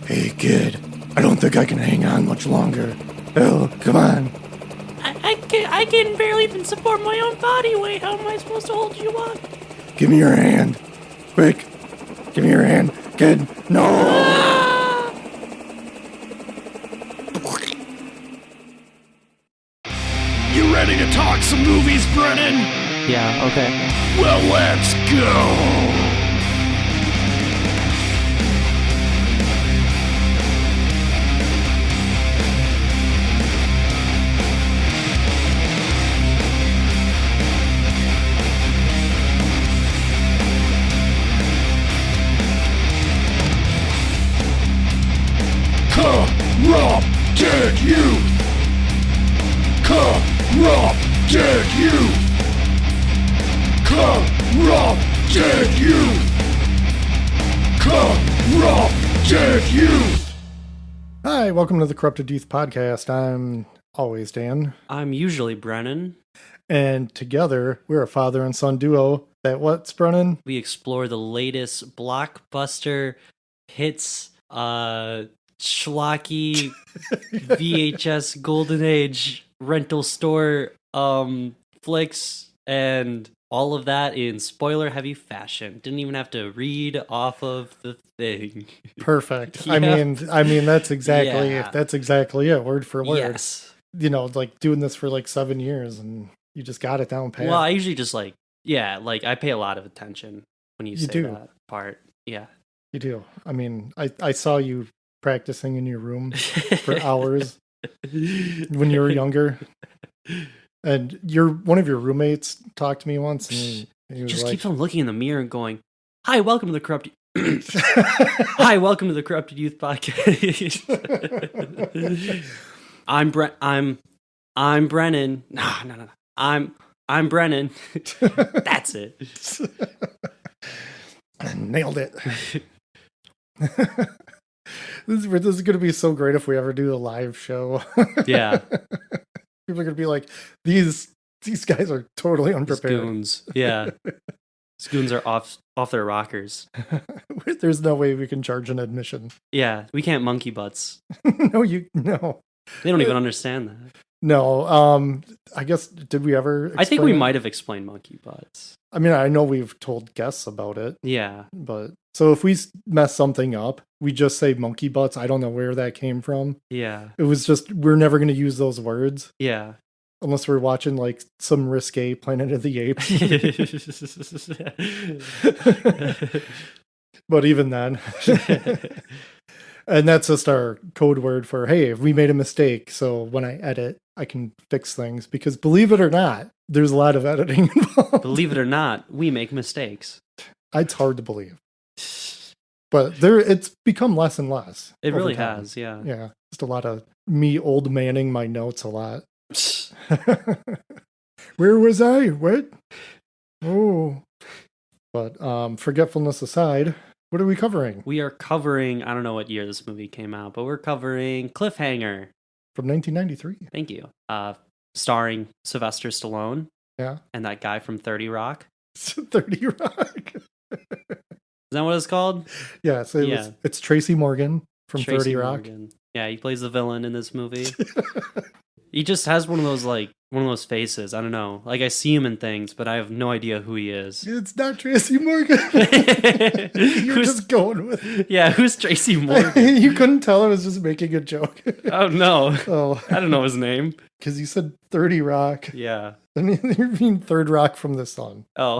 Hey, kid, I don't think I can hang on much longer. Oh, come on. I can barely even support my own body weight. How am I supposed to hold you up? Give me your hand. Quick. Give me your hand, kid. No! You ready to talk some movies, Brennan? Yeah, okay. Well, let's go! Corrupted youth! Corrupted youth! Corrupted youth! Corrupted youth! Hi, welcome to the Corrupted Youth Podcast. I'm always Dan. I'm usually Brennan. And together, we're a father and son duo that what's, Brennan? We explore the latest blockbuster hits, schlocky VHS Golden Age rental store flicks and all of that in spoiler heavy fashion. Didn't even have to read off of the thing. Perfect. Yeah. I mean that's exactly it, word for word. Yes. You know, like doing this for like 7 years and you just got it down pat. Well, I usually just I pay a lot of attention when you say that part. Yeah. You do. I mean, I saw you practicing in your room for hours when you were younger. And one of your roommates talked to me once, and he was just like, keeps on looking in the mirror and going, "Hi, welcome to the Corrupted." Hi, welcome to the Corrupted Youth Podcast. I'm Brennan. No. I'm Brennan. That's it. I nailed it. This is going to be so great if we ever do a live show. Yeah. People are going to be like, these guys are totally unprepared. Goons. Yeah. Goons are off their rockers. There's no way we can charge an admission. Yeah, we can't monkey butts. No. They don't even understand that. No, I guess, did we ever I think we might have explained monkey butts. I mean, I know we've told guests about it. Yeah. But, so if we mess something up, we just say monkey butts. I don't know where that came from. Yeah. It was just, we're never going to use those words. Yeah. Unless we're watching, like, some risque Planet of the Apes. But even then. And that's just our code word for, hey, we made a mistake. So when I edit, I can fix things. Because believe it or not, there's a lot of editing involved. Believe it or not, we make mistakes. It's hard to believe. But it's become less and less. It really has, yeah. Yeah. Just a lot of me old manning my notes a lot. Where was I? What? Oh. But forgetfulness aside, what are we covering? We are covering, I don't know what year this movie came out, but we're covering Cliffhanger. From 1993. Thank you. Starring Sylvester Stallone. Yeah. And that guy from 30 Rock. 30 Rock. Is that what it's called? Yeah, it's Tracy Morgan from Tracy 30 Rock. Morgan. Yeah, he plays the villain in this movie. He just has one of those faces. I don't know. Like, I see him in things, but I have no idea who he is. It's not Tracy Morgan. You're just going with it. Yeah, who's Tracy Morgan? You couldn't tell I was just making a joke. Oh, no. Oh. I don't know his name. Because you said 30 Rock. Yeah. I mean, you mean Third Rock from the Sun. Oh.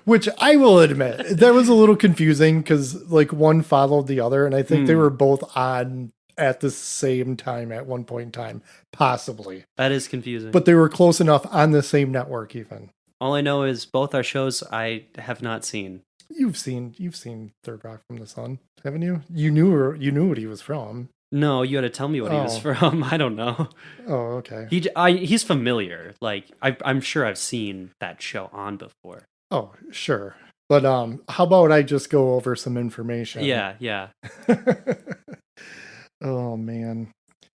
Which I will admit, that was a little confusing because, like, one followed the other, and I think they were both on at the same time at one point in time, possibly. That is confusing. But they were close enough on the same network, even. All I know is both our shows I have not seen. You've seen Third Rock from the Sun, haven't you? You knew what he was from. No, you had to tell me what he was from. I don't know. Oh, okay. He's familiar. Like, I'm sure I've seen that show on before. Oh, sure. But how about I just go over some information? Yeah. Oh, man.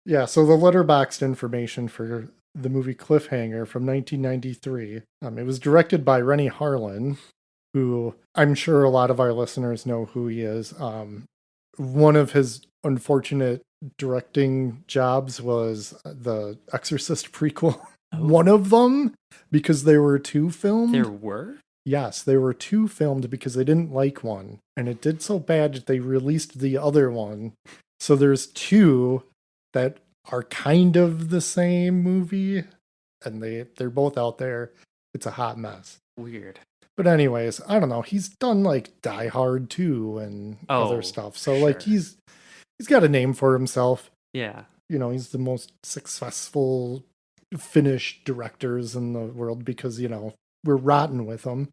Yeah, so the letterboxed information for the movie Cliffhanger from 1993. It was directed by Rennie Harlan, who I'm sure a lot of our listeners know who he is. one of his unfortunate directing jobs was the Exorcist prequel. Oh. One of them, because there were 2 filmed. There were? Yes, there were 2 filmed because they didn't like one. And it did so bad that they released the other one. So there's 2 that are kind of the same movie. And they're both out there. It's a hot mess. Weird. But anyways, I don't know. He's done like Die Hard 2 and other stuff. So like he's got a name for himself. Yeah. You know, he's the most successful Finnish directors in the world because, you know, we're rotten with him.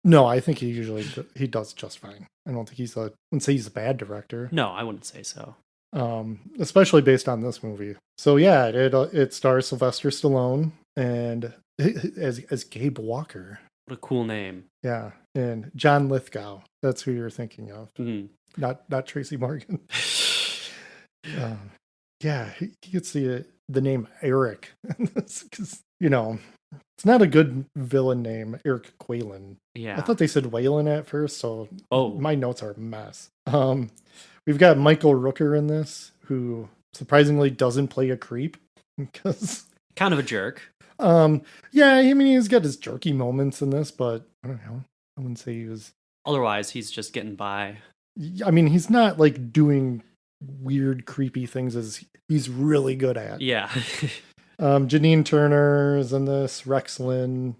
No, I think he does just fine. I don't think I wouldn't say he's a bad director. No, I wouldn't say so. Especially based on this movie. So yeah, it stars Sylvester Stallone and as Gabe Walker. What a cool name. Yeah, and John Lithgow. That's who you're thinking of. Mm-hmm. Not Tracy Morgan. Yeah, he gets the name Eric because, you know, it's not a good villain name, Eric Quaylen. Yeah. I thought they said Whalen at first, so my notes are a mess. We've got Michael Rooker in this, who surprisingly doesn't play a creep because kind of a jerk. Yeah, I mean he's got his jerky moments in this, but I don't know. I wouldn't say he was. Otherwise, he's just getting by. I mean, he's not like doing weird, creepy things as he's really good at. Yeah. Janine Turner is in this, Rex Lynn,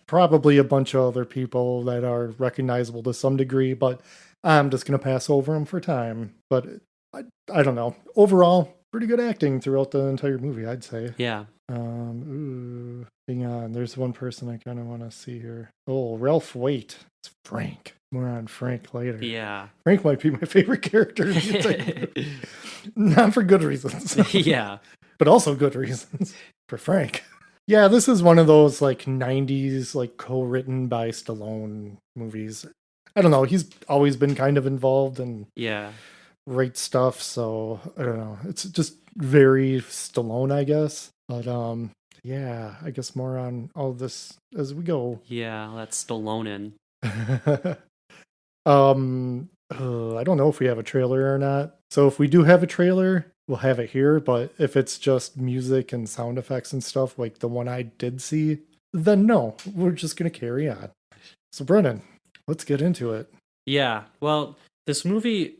probably a bunch of other people that are recognizable to some degree, but I'm just going to pass over them for time. But I don't know. Overall, pretty good acting throughout the entire movie, I'd say. Yeah. Hang on. There's one person I kind of want to see here. Oh, Ralph Waite. It's Frank. More on Frank later. Yeah. Frank might be my favorite character in the entire movie. Not for good reasons. Yeah. But also good reasons for Frank. Yeah, this is one of those like 90s, like co-written by Stallone movies. I don't know. He's always been kind of involved and write stuff. So I don't know. It's just very Stallone, I guess. But yeah, I guess more on all of this as we go. Yeah, that's Stallone. I don't know if we have a trailer or not. So if we do have a trailer, we'll have it here. But if it's just music and sound effects and stuff like the one I did see, then no, we're just going to carry on. So Brennan, let's get into it. Yeah, well, this movie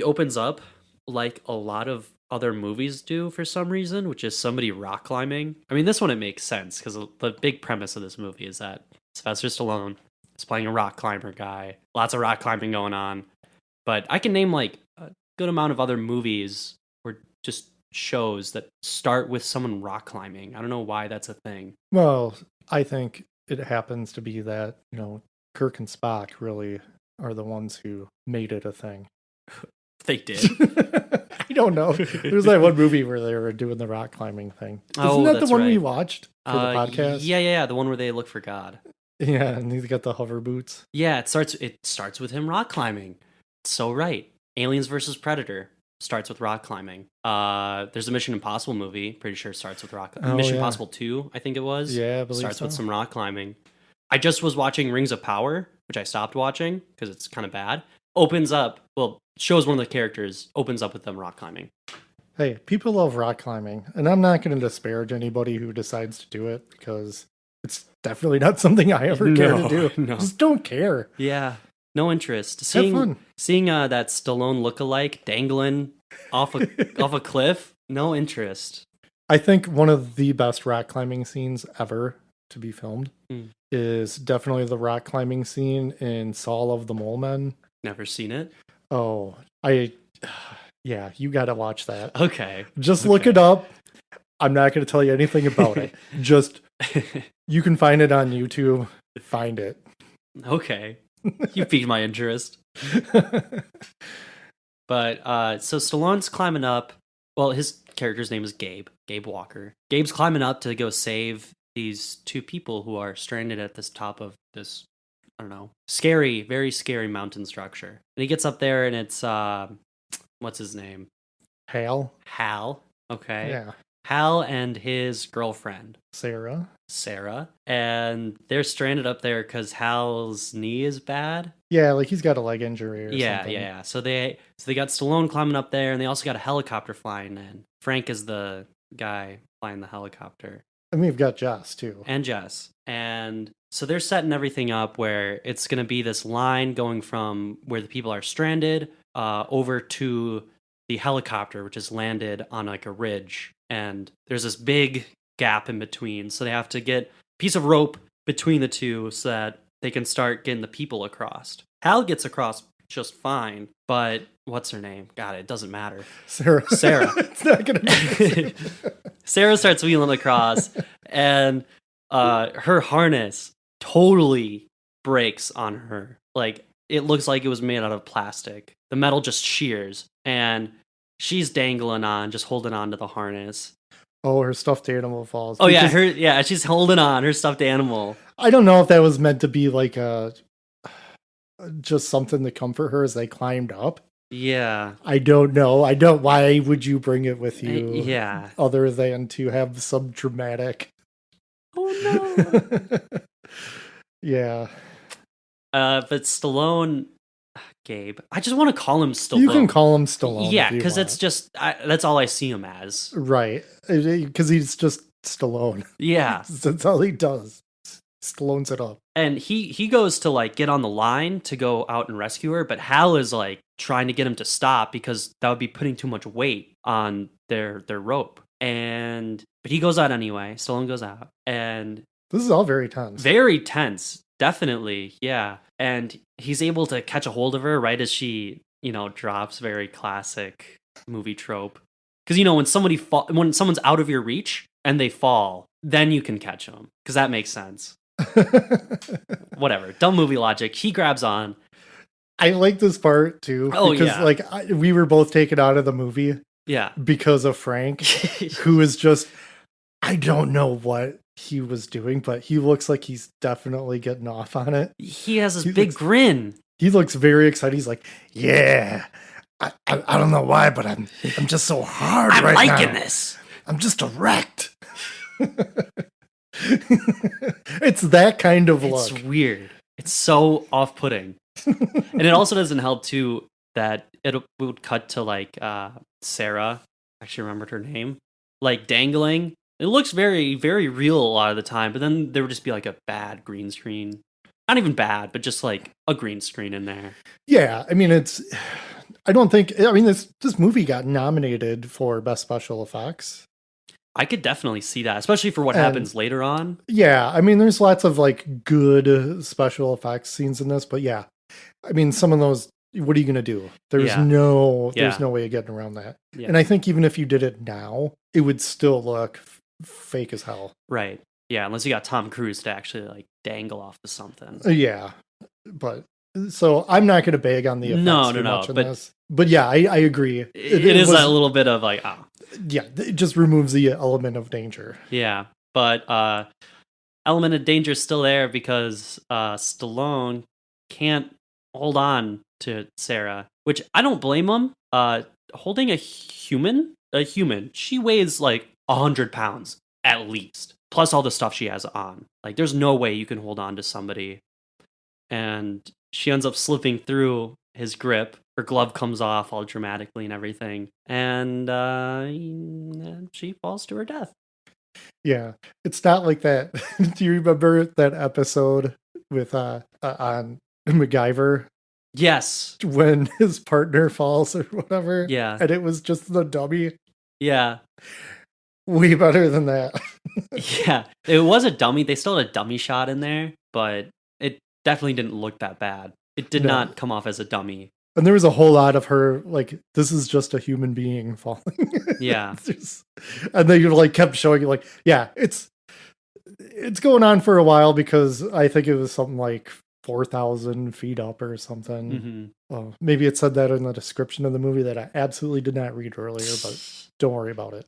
opens up like a lot of other movies do for some reason, which is somebody rock climbing. I mean, this one, it makes sense because the big premise of this movie is that Sylvester Stallone is playing a rock climber guy. Lots of rock climbing going on. But I can name like a good amount of other movies or just shows that start with someone rock climbing. I don't know why that's a thing. Well, I think it happens to be that, you know, Kirk and Spock really are the ones who made it a thing. They did. I don't know. There's that one movie where they were doing the rock climbing thing. Isn't that the one we watched for the podcast? Yeah, the one where they look for God. Yeah, and he's got the hover boots. Yeah, it starts with him rock climbing. So right. Aliens versus Predator starts with rock climbing. There's a Mission Impossible movie, pretty sure it starts with rock climbing. Mission Impossible 2, I think it was. Yeah, I believe starts with some rock climbing. I just was watching Rings of Power, which I stopped watching because it's kind of bad. Shows one of the characters, opens up with them rock climbing. Hey, people love rock climbing, and I'm not going to disparage anybody who decides to do it because it's definitely not something I ever care to do. No. Just don't care. Yeah, no interest. Have fun. Seeing that Stallone lookalike dangling off a cliff, no interest. I think one of the best rock climbing scenes ever to be filmed is definitely the rock climbing scene in Saul of the Mole Men. Never seen it. Oh, yeah, you got to watch that. Okay. Just look it up. I'm not going to tell you anything about it. Just, you can find it on YouTube. Find it. Okay. You piqued my interest. But, so Stallone's climbing up. Well, his character's name is Gabe Walker. Gabe's climbing up to go save these 2 people who are stranded at this top of this, I don't know, very scary mountain structure. And he gets up there and it's, what's his name? Hal. Okay. Yeah. Hal and his girlfriend, Sarah. and they're stranded up there because Hal's knee is bad. Yeah, like he's got a leg injury or something. Yeah. So they got Stallone climbing up there, and they also got a helicopter flying in. Frank is the guy flying the helicopter. And we've got Jess, too. And Jess. And so they're setting everything up where it's going to be this line going from where the people are stranded over to the helicopter, which is landed on like a ridge. And there's this big gap in between. So they have to get a piece of rope between the two so that they can start getting the people across. Hal gets across just fine, but what's her name? God, it doesn't matter. Sarah. It's not going to Sarah starts wheeling across, and her harness totally breaks on her. Like, it looks like it was made out of plastic. The metal just shears, and she's dangling on, just holding on to the harness. Oh, her stuffed animal falls. Oh, yeah, she's holding on, her stuffed animal. I don't know if that was meant to be like just something to comfort her as they climbed up. Yeah. I don't know. Why would you bring it with you? Yeah. Other than to have some dramatic. Oh, no. Yeah. But Stallone, Gabe, I just want to call him Stallone. You can call him Stallone. Yeah, because it's just, that's all I see him as. Right. Because he's just Stallone. Yeah. That's all he does. Stallone's it up. And he goes to like get on the line to go out and rescue her, but Hal is like trying to get him to stop because that would be putting too much weight on their rope. But he goes out anyway. Stallone goes out, and this is all very tense. Very tense, definitely, yeah. And he's able to catch a hold of her right as she, drops. Very classic movie trope. Because when when someone's out of your reach and they fall, then you can catch them. Because that makes sense. Whatever, dumb movie logic. He grabs on. I like this part too because we were both taken out of the movie because of Frank, who is just, I don't know what he was doing, but he looks like he's definitely getting off on it. He has this big grin. He looks very excited. He's like, yeah, I don't know why, but I'm just so hard right now. I'm liking this. I'm just erect. It's that kind of look. It's weird. It's so off-putting. And it also doesn't help too that it would cut to like Sarah. I actually remembered her name. Like dangling. It looks very, very real a lot of the time, but then there would just be like a bad green screen. Not even bad, but just like a green screen in there. Yeah, I mean this movie got nominated for Best Special Effects. I could definitely see that, especially for what happens later on. Yeah, I mean, there's lots of like good special effects scenes in this, but yeah, I mean, some of those, what are you gonna do? There's no way of getting around that. Yeah. And I think even if you did it now, it would still look fake as hell. Right. Yeah, unless you got Tom Cruise to actually like dangle off to something. Yeah, but so I'm not gonna beg on the effects too much in this. But yeah, I agree. It is a little bit of like, yeah, it just removes the element of danger. Yeah, but element of danger is still there because Stallone can't hold on to Sarah, which I don't blame him. Holding a human, she weighs like 100 pounds at least, plus all the stuff she has on. Like, there's no way you can hold on to somebody. And she ends up slipping through his grip. Her glove comes off all dramatically and everything. And she falls to her death. Yeah. It's not like that. Do you remember that episode with on MacGyver? Yes. When his partner falls or whatever? Yeah. And it was just the dummy? Yeah. Way better than that. Yeah. It was a dummy. They still had a dummy shot in there, but it definitely didn't look that bad. It did not come off as a dummy. And there was a whole lot of her, like, this is just a human being falling. Yeah. And then you like kept showing it, like, yeah, it's going on for a while because I think it was something like 4,000 feet up or something. Mm-hmm. Well, maybe it said that in the description of the movie that I absolutely did not read earlier, but don't worry about it.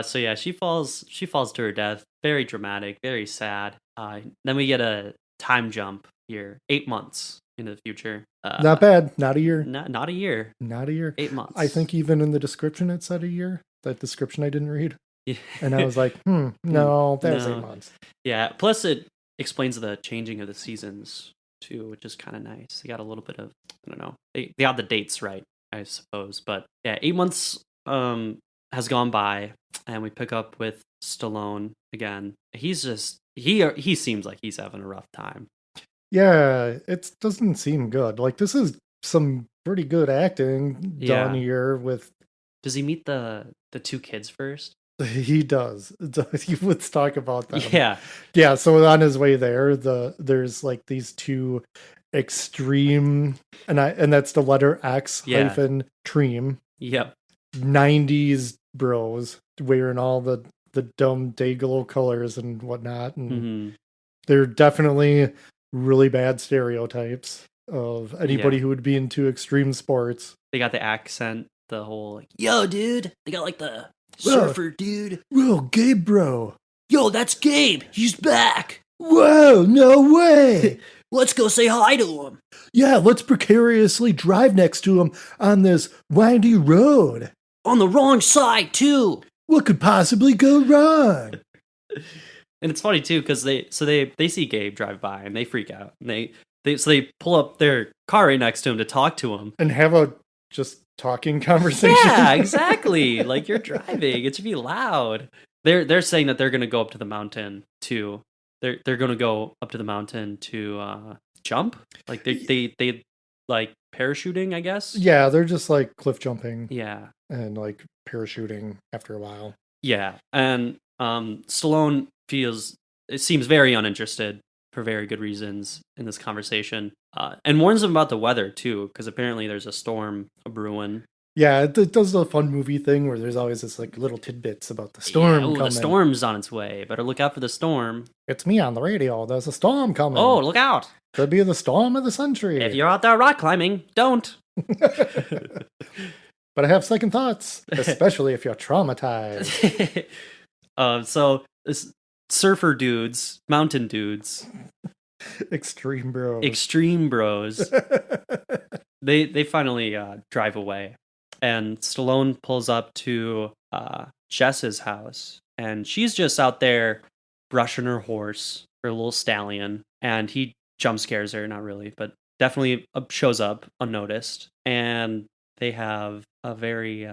So yeah, she falls to her death. Very dramatic, very sad. Then we get a time jump here, 8 months into the future. Not bad. Not a year. Not a year. Not a year. 8 months. I think even in the description it said a year. that description I didn't read. Yeah. And I was like, no, that was 8 months. Yeah. Plus, it explains the changing of the seasons too, which is kind of nice. They got a little bit of, I don't know, they got the dates right, I suppose. But yeah, 8 months has gone by, and we pick up with Stallone again. He's just he seems like he's having a rough time. Yeah, it doesn't seem good. Like, this is some pretty good acting done here with. Does he meet the 2 kids first? He does. He would talk about them. Yeah. So on his way there, there's like these 2 extreme, and that's the letter X hyphen treem. Yep. 90s bros wearing all the dumb day-glow colors and whatnot, and they're definitely really bad stereotypes of anybody who would be into extreme sports. They got the accent, the whole like, yo, dude. They got like the surfer dude. Whoa, Gabe, bro. Yo, that's Gabe. He's back. Whoa, no way. Let's go say hi to him. Yeah, let's precariously drive next to him on this windy road. On the wrong side, too. What could possibly go wrong? And it's funny, too, because they see Gabe drive by, and they freak out. And they pull up their car right next to him to talk to him. And have a just talking conversation. Yeah, exactly. Like, you're driving. It should be loud. They're saying that they're going to go up to the mountain to... They're going to go up to the mountain to jump. Like, they like parachuting, I guess. Yeah, they're just like cliff jumping. Yeah. And like parachuting after a while. Yeah. And Stallone seems very uninterested for very good reasons in this conversation. And warns them about the weather too, because apparently there's a storm brewing. Yeah, it does the fun movie thing where there's always this like little tidbits about the storm coming. The storm's on its way. Better look out for the storm. It's me on the radio. There's a storm coming. Oh, look out. Could be the storm of the century. If you're out there rock climbing, don't. But I have second thoughts, especially if you're traumatized. So this surfer dudes, mountain dudes, extreme bros, they finally drive away, and Stallone pulls up to Jess's house, and she's just out there brushing her horse, her little stallion, and he jump scares her, not really, but definitely shows up unnoticed, and they have a very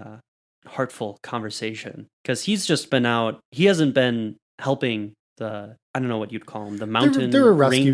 heartful conversation, because he's just been out. He hasn't been helping the, I don't know what you'd call them, the mountain they're a rescue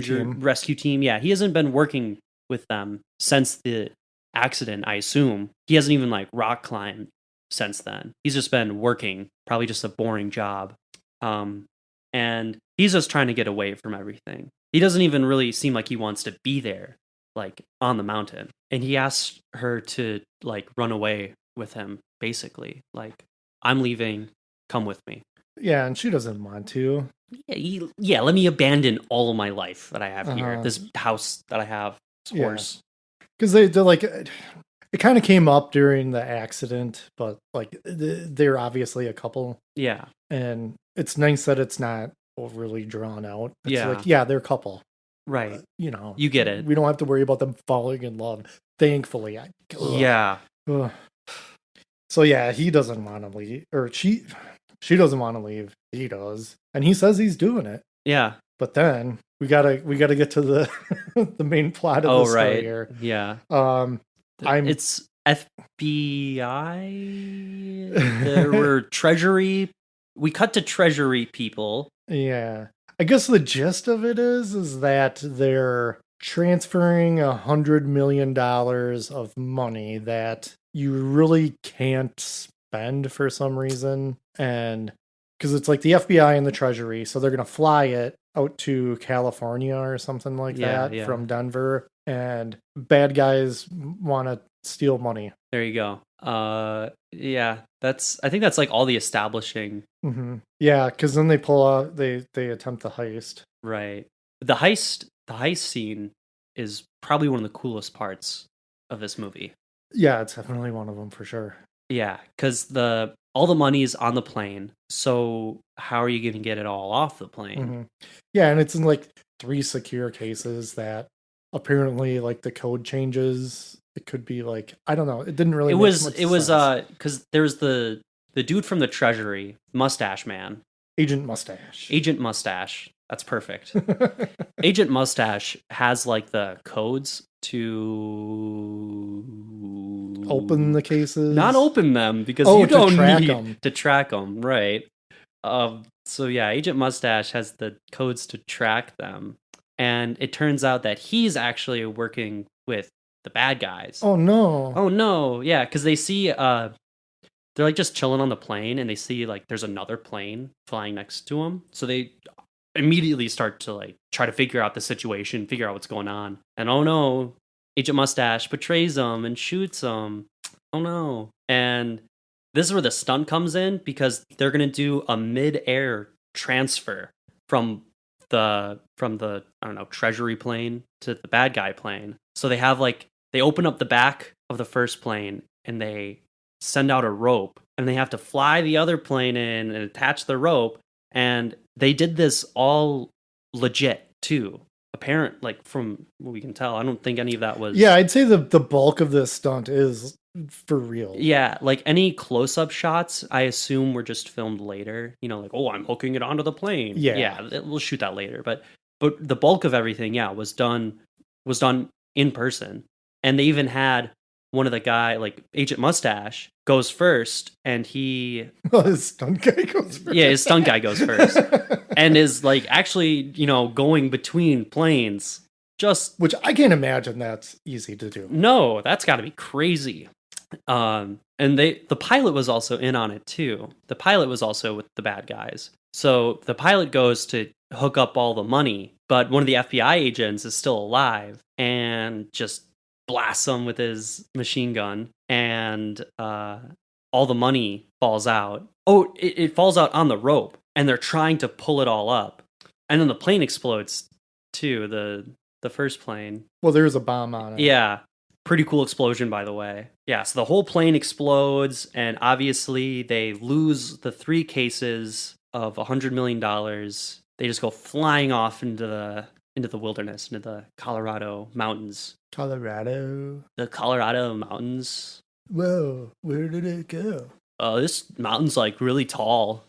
team. Yeah, he hasn't been working with them since the accident, I assume. He hasn't even like rock climbed since then. He's just been working, probably just a boring job. And he's just trying to get away from everything. He doesn't even really seem like he wants to be there, like on the mountain. And he asks her to like run away with him, basically. Like, I'm leaving, come with me. Yeah, and she doesn't want to. Yeah, let me abandon all of my life that I have here. This house that I have, this horse. Because they're like, it kind of came up during the accident, but like they're obviously a couple. Yeah. And it's nice that it's not overly drawn out. It's like, they're a couple. Right. You get it. We don't have to worry about them falling in love. Thankfully. Yeah. Ugh. So yeah, he doesn't want to leave, or she doesn't want to leave. He does, and he says he's doing it. Yeah. But then we gotta get to the the main plot of the story here. Yeah. It's FBI. There were Treasury. We cut to Treasury people. Yeah. I guess the gist of it is that they're transferring $100 million of money that you really can't spend for some reason. And because it's like the FBI and the Treasury, so they're going to fly it out to California or something like that from Denver. And bad guys want to steal money. There you go. Yeah, I think that's like all the establishing. Mm-hmm. Yeah, because then they pull out, they attempt the heist. Right. The heist scene is probably one of the coolest parts of this movie. Yeah, it's definitely one of them for sure. Yeah, because all the money is on the plane. So how are you going to get it all off the plane? Mm-hmm. Yeah, and it's in like 3 secure cases that apparently like the code changes. It could be like, I don't know. It didn't really. It was because there's the the dude from the Treasury, Mustache Man, Agent Mustache. Agent Mustache. That's perfect. Agent Mustache has like the codes to Open the cases. not open them because you don't need to track them, right? So yeah, Agent Mustache has the codes to track them, and it turns out that he's actually working with the bad guys. Oh no! Oh no! Yeah, because they see they're like just chilling on the plane, and they see like there's another plane flying next to them, so they immediately start to like try to figure out the situation, figure out what's going on, and oh no, Agent Mustache betrays them and shoots them. Oh no! And this is where the stunt comes in because they're gonna do a mid-air transfer from the I don't know, Treasury plane to the bad guy plane. So they have like they open up the back of the first plane and they send out a rope and they have to fly the other plane in and attach the rope, and they did this all legit too. Apparent, like from what we can tell, I don't think any of that was. Yeah, I'd say the bulk of this stunt is for real. Yeah, like any close-up shots, I assume were just filmed later. You know, like, oh, I'm hooking it onto the plane. Yeah, we'll shoot that later. But the bulk of everything, yeah, was done in person, and they even had one of the guy, like Agent Mustache, goes first, and he his stunt guy goes first. Yeah, his stunt guy goes first, and is like actually, you know, going between planes. Just which I can't imagine that's easy to do. No, that's got to be crazy. And the pilot was also in on it too. The pilot was also with the bad guys. So the pilot goes to hook up all the money, but one of the FBI agents is still alive and just blasts him with his machine gun, and all the money falls out. Oh, it falls out on the rope, and they're trying to pull it all up, and then the plane explodes too. The first plane. Well, there's a bomb on it. Yeah. Pretty cool explosion, by the way. Yeah, so the whole plane explodes, and obviously they lose the 3 cases of $100 million. They just go flying off into the wilderness, into the Colorado mountains. Colorado. The Colorado mountains. Whoa, where did it go? Oh, this mountain's like really tall.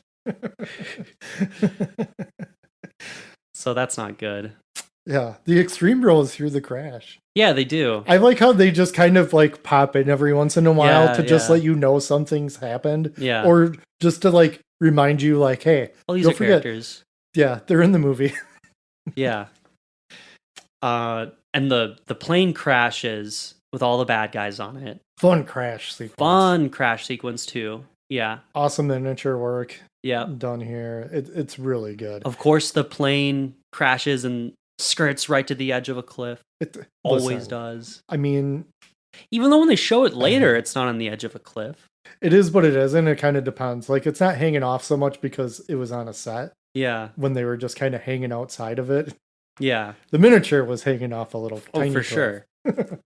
So that's not good. Yeah, the extreme rolls through the crash. Yeah, they do. I like how they just kind of like pop in every once in a while to just let you know something's happened. Yeah. Or just to like remind you like, hey, well, these are characters. Yeah, they're in the movie. Yeah. And the plane crashes with all the bad guys on it. Fun crash sequence. Fun crash sequence too. Yeah. Awesome miniature work. Yeah. Done here. It's really good. Of course, the plane crashes and skirts right to the edge of a cliff. It always does. I mean, even though when they show it later, it's not on the edge of a cliff. It is what it is, and it kind of depends. Like, it's not hanging off so much because it was on a set. Yeah. When they were just kind of hanging outside of it. Yeah. The miniature was hanging off a little. Oh, for sure. But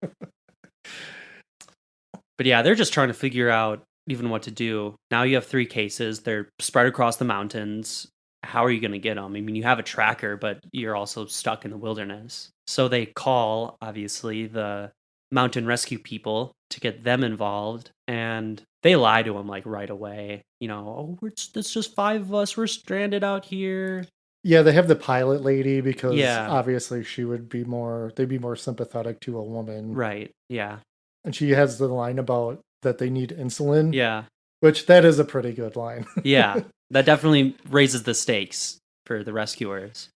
yeah, they're just trying to figure out even what to do. Now you have 3 cases. They're spread across the mountains. How are you going to get them? I mean, you have a tracker, but you're also stuck in the wilderness. So they call, obviously, the mountain rescue people to get them involved. And they lie to them, like, right away. You know, oh, it's just 5 of us. We're stranded out here. Yeah, they have the pilot lady because obviously they'd be more sympathetic to a woman. Right, yeah. And she has the line about that they need insulin. Yeah. Which that is a pretty good line. Yeah, that definitely raises the stakes for the rescuers.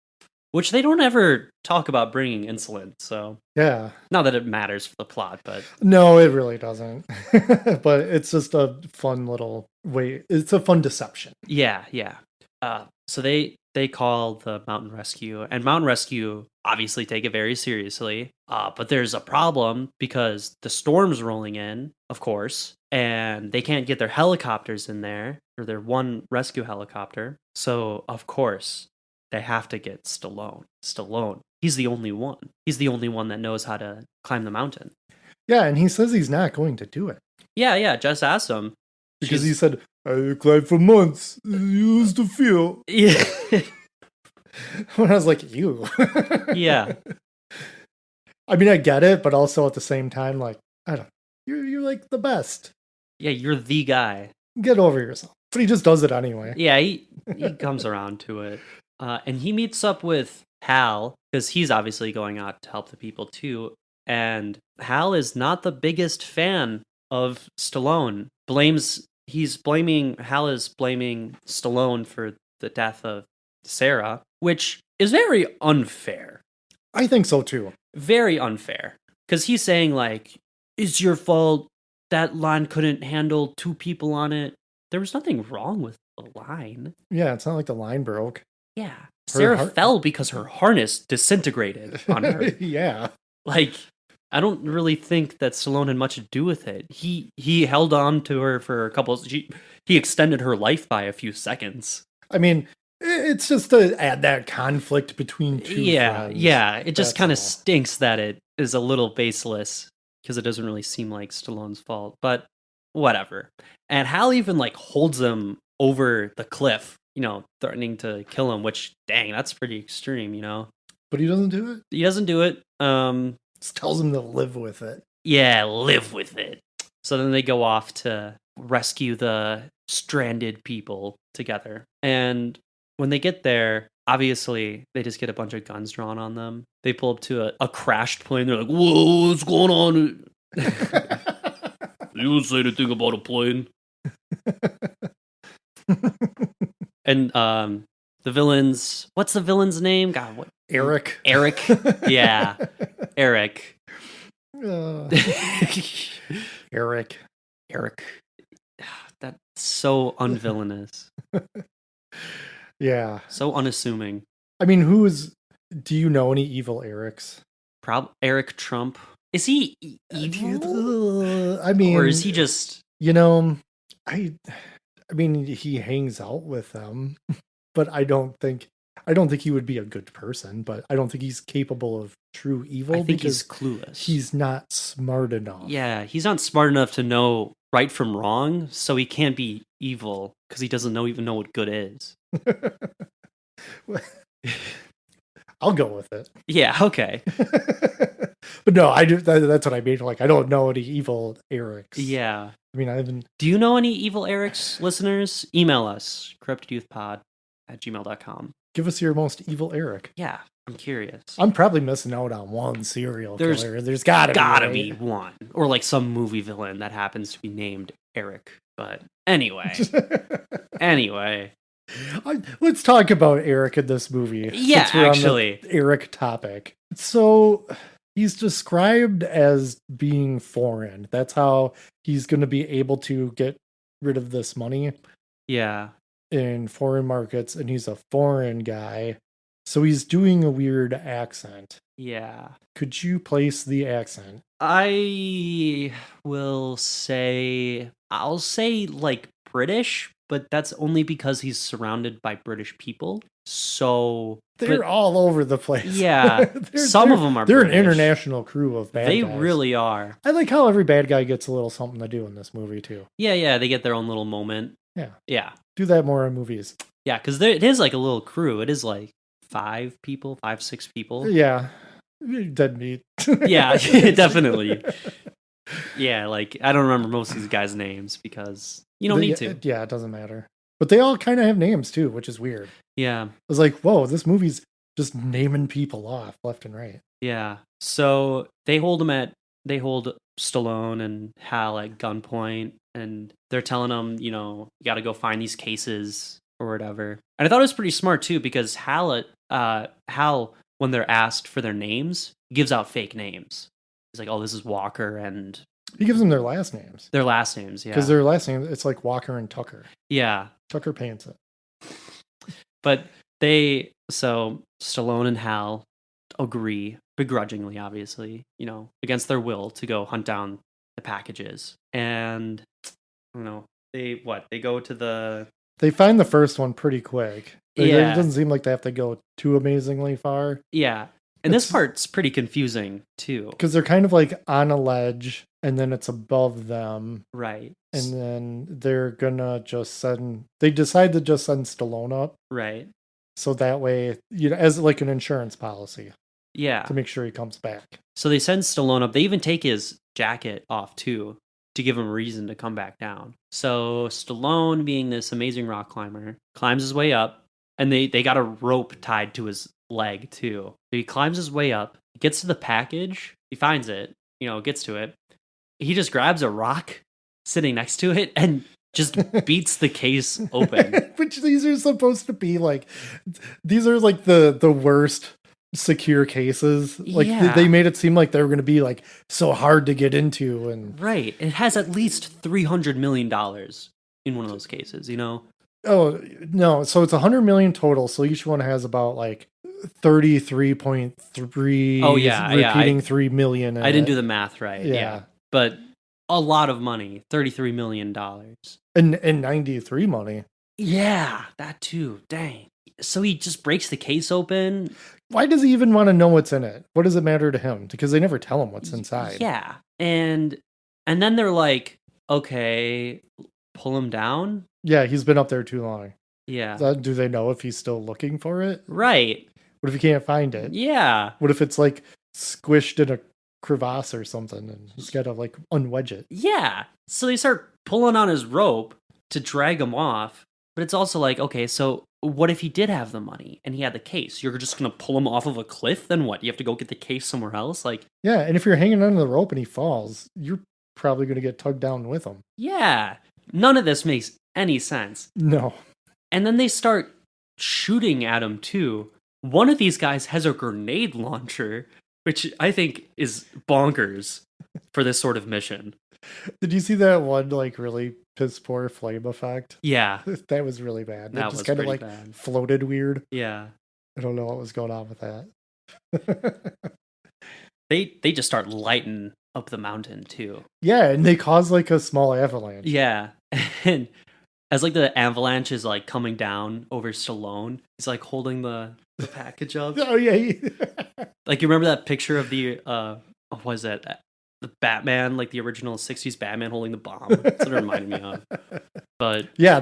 Which they don't ever talk about bringing insulin, so... Yeah. Not that it matters for the plot, but... No, it really doesn't. But it's just a fun little way. It's a fun deception. Yeah, yeah. So they call the mountain rescue, and mountain rescue obviously take it very seriously. But there's a problem because the storm's rolling in, of course, and they can't get their helicopters in there, or their one rescue helicopter. So, of course, they have to get Stallone. Stallone. He's the only one. He's the only one that knows how to climb the mountain. Yeah, and he says he's not going to do it. Yeah, Jess asked him. Because he said, I climbed for months. Used to feel. Yeah. When I was like, you. Yeah. I mean, I get it, but also at the same time, like, I don't. You're like the best. Yeah, you're the guy. Get over yourself. But he just does it anyway. Yeah, he comes around to it. And he meets up with Hal, because he's obviously going out to help the people too. And Hal is not the biggest fan of Stallone. Hal is blaming Stallone for the death of Sarah, which is very unfair. I think so too. Very unfair. Because he's saying, like, it's your fault. That line couldn't handle 2 people on it. There was nothing wrong with the line. Yeah, it's not like the line broke. Yeah. Sarah fell because her harness disintegrated on her. Yeah. Like, I don't really think that Stallone had much to do with it. He held on to her for a couple. He extended her life by a few seconds. I mean, it's just to add that conflict between two friends. Yeah. It just kind of stinks that it is a little baseless because it doesn't really seem like Stallone's fault. But whatever. And Hal even like holds him over the cliff, threatening to kill him. Which, dang, that's pretty extreme, But he doesn't do it. He doesn't do it. Just tells him to live with it. Yeah, live with it. So then they go off to rescue the stranded people together. And when they get there, obviously, they just get a bunch of guns drawn on them. They pull up to a crashed plane. They're like, whoa, what's going on? You don't say anything about a plane. And the villains, what's the villain's name? God, what? Eric. Yeah. Eric. Eric. That's so unvillainous. Yeah. So unassuming. I mean, do you know any evil Erics? Eric Trump. Is he evil? I mean, or is he just... I mean, he hangs out with them, but I don't think he would be a good person, but I don't think he's capable of true evil. I think he's clueless. He's not smart enough. Yeah, he's not smart enough to know right from wrong, so he can't be evil because he doesn't even know what good is. I'll go with it. Yeah, okay. But no, I do. That's what I mean. Like, I don't know any evil Erics. Yeah. I mean, I haven't. Do you know any evil Erics, listeners? Email us, corruptedyouthpod@gmail.com. Give us your most evil Eric. Yeah, I'm curious. I'm probably missing out on one serial killer. There's gotta be one. Or like some movie villain that happens to be named Eric. But anyway. Let's talk about Eric in this movie. Yeah, actually. On the Eric topic. So he's described as being foreign. That's how he's going to be able to get rid of this money. Yeah. In foreign markets, and he's a foreign guy. So he's doing a weird accent. Yeah. Could you place the accent? I'll say like British, but that's only because he's surrounded by British people. So they're all over the place. Yeah. Some of them are They're British. An international crew of bad guys. They really are. I like how every bad guy gets a little something to do in this movie too. Yeah, they get their own little moment. Yeah. Do that more in movies. Yeah, because it is like a little crew. It is like 6 people. Yeah. Dead meat. Yeah, definitely. Yeah, like, I don't remember most of these guys' names because you don't need to. Yeah, it doesn't matter. But they all kind of have names too, which is weird. Yeah. I was like, whoa, this movie's just naming people off left and right. Yeah. So they hold Stallone and Hal at gunpoint, and they're telling him, you got to go find these cases or whatever. And I thought it was pretty smart too, because Hal, when they're asked for their names, gives out fake names. He's like, "Oh, this is Walker," and he gives them their last names. Their last names, yeah. Because their last name, it's like Walker and Tucker. Yeah. Tucker paints it. But so Stallone and Hal agree, begrudgingly, obviously, against their will, to go hunt down the packages. And, they go to They find the first one pretty quick. Yeah. It doesn't seem like they have to go too amazingly far. Yeah. And this part's pretty confusing, too. Because they're kind of like on a ledge, and then it's above them. Right. And then they're gonna they decide to just send Stallone up. Right. So that way, as like an insurance policy. Yeah. To make sure he comes back. So they send Stallone up. They even take his jacket off, too. to give him a reason to come back down. So Stallone, being this amazing rock climber, climbs his way up, and they got a rope tied to his leg too. So he climbs his way up, gets to the package, he finds it, gets to it. He just grabs a rock sitting next to it and just beats the case open. Which these are supposed to be like, these are like the worst secure cases. Like they made it seem like they were going to be like so hard to get into. And right, it has at least $300 million in one of those cases. Oh no, so it's 100 million total. So each one has about like 33.3. Oh yeah, repeating 3 million. I didn't do the math right. Yeah, but a lot of money, $33 million. And 93 money. Yeah, that too. Dang. So he just breaks the case open. Why does he even want to know what's in it? What does it matter to him? Because they never tell him what's inside. Yeah. And then they're like, okay, pull him down. Yeah, he's been up there too long. Yeah. Do they know if he's still looking for it? Right. What if he can't find it? Yeah. What if it's like squished in a crevasse or something and he's got to like unwedge it? Yeah. So they start pulling on his rope to drag him off. But it's also like, okay, so what if he did have the money and he had the case? You're just going to pull him off of a cliff? Then what? You have to go get the case somewhere else? Like, yeah, and if you're hanging under the rope and he falls, you're probably going to get tugged down with him. Yeah. None of this makes any sense. No. And then they start shooting at him too. One of these guys has a grenade launcher, which I think is bonkers for this sort of mission. Did you see that one like really piss poor flame effect? Yeah. That was really bad. That just was kind of pretty like bad. Floated weird. Yeah. I don't know what was going on with that. They just start lighting up the mountain too. Yeah, and they cause like a small avalanche. Yeah. And as like the avalanche is like coming down over Stallone, he's like holding the package up. Oh yeah. Like you remember that picture of the what was that? The Batman, like the original 60s Batman holding the bomb. That's what it reminded me of. But yeah,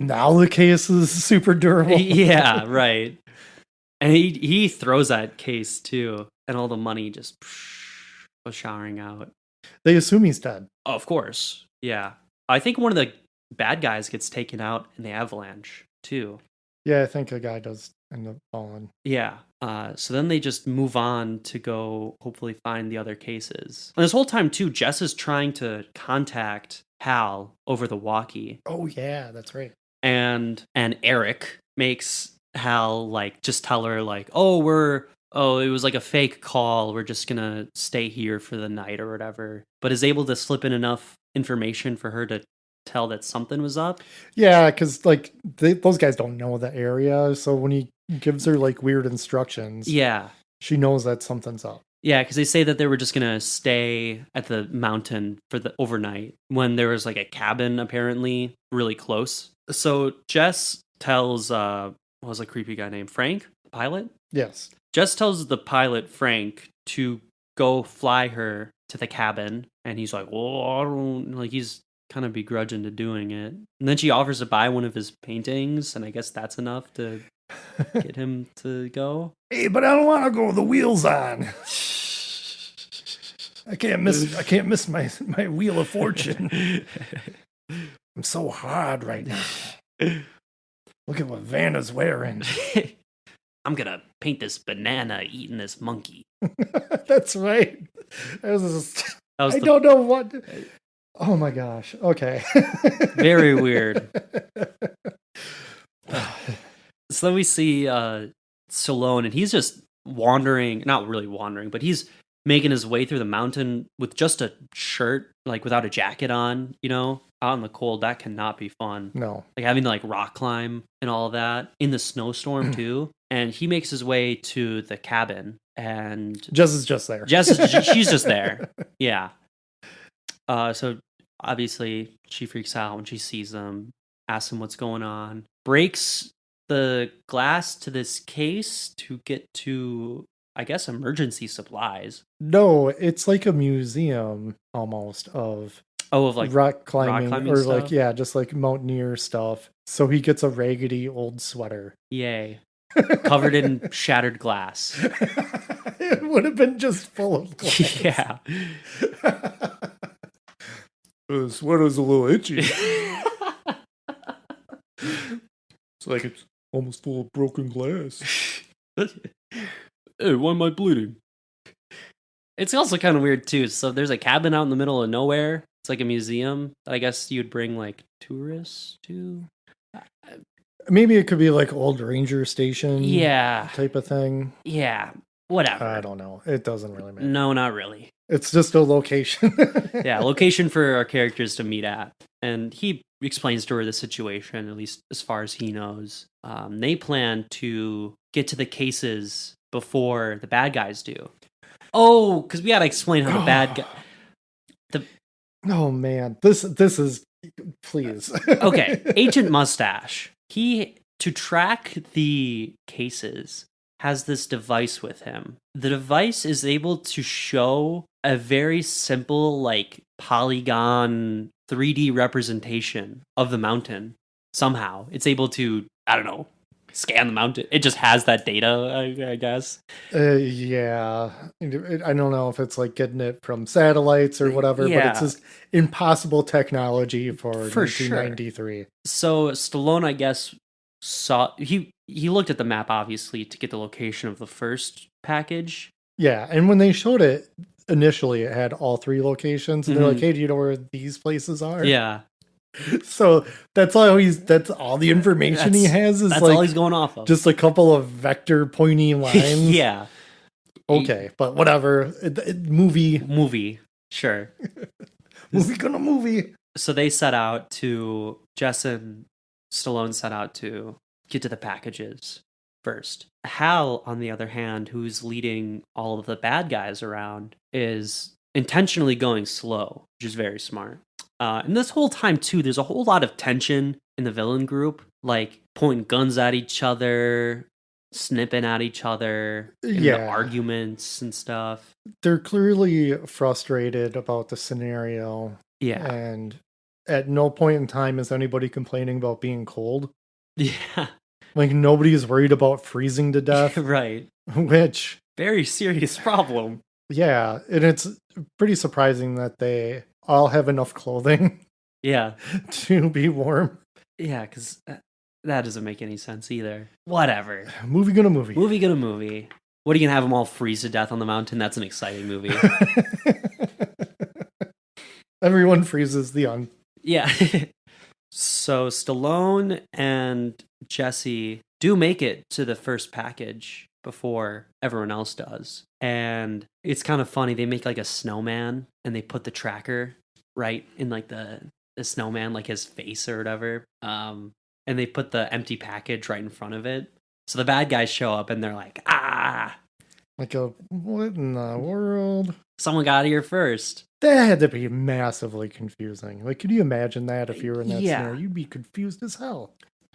now the case is super durable. Yeah, right. And he throws that case too, and all the money just goes showering out. They assume he's dead. Oh, of course. Yeah. I think one of the bad guys gets taken out in the avalanche too. Yeah, I think a guy does end up falling. Yeah. So then they just move on to go hopefully find the other cases. And this whole time too, Jess is trying to contact Hal over the walkie. Oh yeah, that's right. And Eric makes Hal like just tell her like, it was like a fake call. We're just gonna stay here for the night or whatever. But is able to slip in enough information for her to tell that something was up. Yeah, because like those guys don't know the area, so when he gives her like weird instructions, yeah, she knows that something's up. Yeah, because they say that they were just gonna stay at the mountain for the overnight when there was like a cabin apparently really close. So Jess tells what was a creepy guy named Frank, the pilot? Yes. Jess tells the pilot Frank to go fly her to the cabin, and he's like, "Well, I don't like." He's kind of begrudging to doing it, and then she offers to buy one of his paintings, and I guess that's enough to get him to go. Hey, but I don't want to go with the wheels on. I can't miss my wheel of fortune. I'm so hard right now. Look at what Vanna's wearing. I'm gonna paint this banana eating this monkey. That's right. I don't know what. Oh my gosh. Okay. Very weird. So then we see Stallone, and he's just wandering, not really wandering, but he's making his way through the mountain with just a shirt, like without a jacket on, out in the cold. That cannot be fun. No. Like having to like rock climb and all of that in the snowstorm too. And he makes his way to the cabin, and Jess is just there. She's just there. Yeah. So obviously she freaks out when she sees them, asks him what's going on, breaks the glass to this case to get to, I guess, emergency supplies. No, it's like a museum almost of like rock climbing or stuff? like, yeah, just like mountaineer stuff. So he gets a raggedy old sweater. Yay. Covered in shattered glass. It would have been just full of glass. Yeah. The sweater's a little itchy. It's like it's almost full of broken glass. Hey, why am I bleeding? It's also kind of weird too. So there's a cabin out in the middle of nowhere. It's like a museum that I guess you'd bring like tourists to. Maybe it could be like old ranger station, Yeah, type of thing. yeah, whatever. I don't know. It doesn't really matter. No, not really. It's just a location. Yeah, location for our characters to meet at. And he explains to her the situation, at least as far as he knows. They plan to get to the cases before the bad guys do. Oh, because we gotta explain how the bad guy. Oh man, this is please. Okay, Agent Mustache. He to track the cases has this device with him. The device is able to show a very simple, like, polygon 3D representation of the mountain. Somehow. It's able to, I don't know, scan the mountain. It just has that data, I guess. Yeah. I don't know if it's like getting it from satellites or whatever, but it's just impossible technology for 1993. Sure. So Stallone, I guess, saw he looked at the map obviously to get the location of the first package. Yeah, and when they showed it initially, it had all three locations, and they're like, "Hey, do you know where these places are?" Yeah. So that's all the information he has is that's like all he's going off of. Just a couple of vector pointy lines. Yeah. Okay, but whatever. Movie. Sure. movie. So they set out to Jess and Stallone set out to get to the packages first. Hal, on the other hand, who's leading all of the bad guys around, is intentionally going slow, which is very smart. And this whole time, too, there's a whole lot of tension in the villain group, like pointing guns at each other, snipping at each other, the arguments and stuff. They're clearly frustrated about the scenario. Yeah. And at no point in time is anybody complaining about being cold. Yeah. Like, nobody's worried about freezing to death. Right. Which... very serious problem. Yeah, and it's pretty surprising that they all have enough clothing. Yeah. To be warm. Yeah, because that doesn't make any sense either. Whatever. Movie gonna movie. Movie gonna movie. What, are you gonna have them all freeze to death on the mountain? That's an exciting movie. Everyone freezes Yeah. So Stallone and Jesse do make it to the first package before everyone else does. And it's kind of funny. They make like a snowman and they put the tracker right in like the snowman, like his face or whatever. And they put the empty package right in front of it. So the bad guys show up and they're like, ah! Like, what in the world? Someone got here first. That had to be massively confusing. Like, could you imagine that if you were in that scenario? You'd be confused as hell.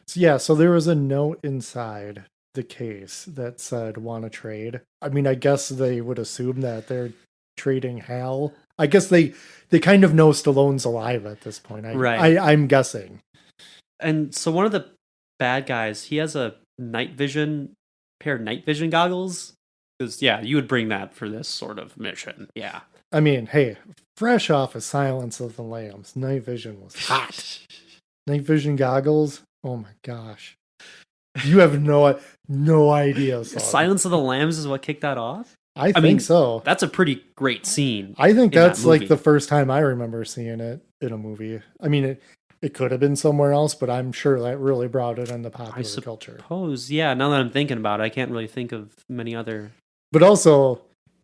So there was a note inside the case that said, "Want to trade?" I mean, I guess they would assume that they're trading Hal. I guess they kind of know Stallone's alive at this point. I'm guessing. And so one of the bad guys, he has a pair of night vision goggles. Because, you would bring that for this sort of mission. Yeah. I mean, hey, fresh off of Silence of the Lambs, night vision was hot. Night vision goggles? Oh my gosh. You have no idea. Silence of the Lambs is what kicked that off? I think so. That's a pretty great scene. I think that's like the first time I remember seeing it in a movie. I mean, it could have been somewhere else, but I'm sure that really brought it into popular culture. I suppose, yeah. Now that I'm thinking about it, I can't really think of many other... But also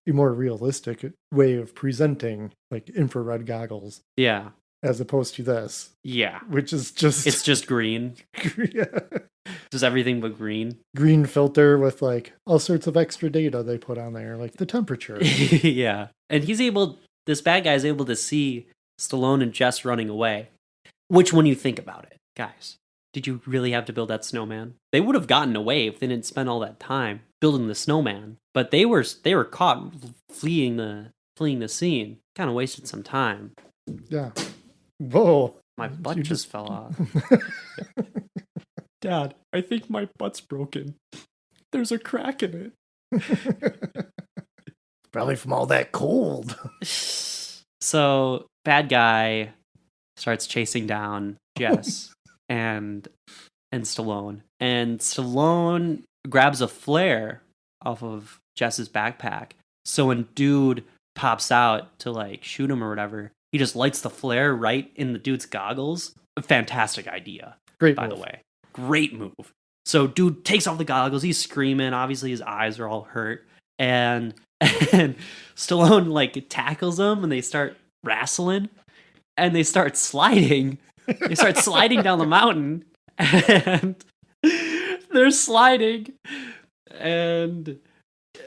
a more realistic way of presenting like infrared goggles. Yeah. As opposed to this. Yeah. Which is just... It's just green. Yeah. Just everything but green. Green filter with like all sorts of extra data they put on there, like the temperature. Yeah. And this bad guy is able to see Stallone and Jess running away. Which, when you think about it, guys, did you really have to build that snowman? They would have gotten away if they didn't spend all that time building the snowman. But they were caught fleeing the scene. Kind of wasted some time. Yeah. Whoa. My butt just fell off. Dad, I think my butt's broken. There's a crack in it. Probably from all that cold. So, bad guy starts chasing down Jess and Stallone. And Stallone grabs a flare off of Jess's backpack. So when dude pops out to like shoot him or whatever, he just lights the flare right in the dude's goggles. A fantastic idea. Great by move. the way. Great move. So dude takes off the goggles, he's screaming, obviously his eyes are all hurt, and Stallone like tackles him and they start wrestling and they start sliding. They start sliding down the mountain and they're sliding and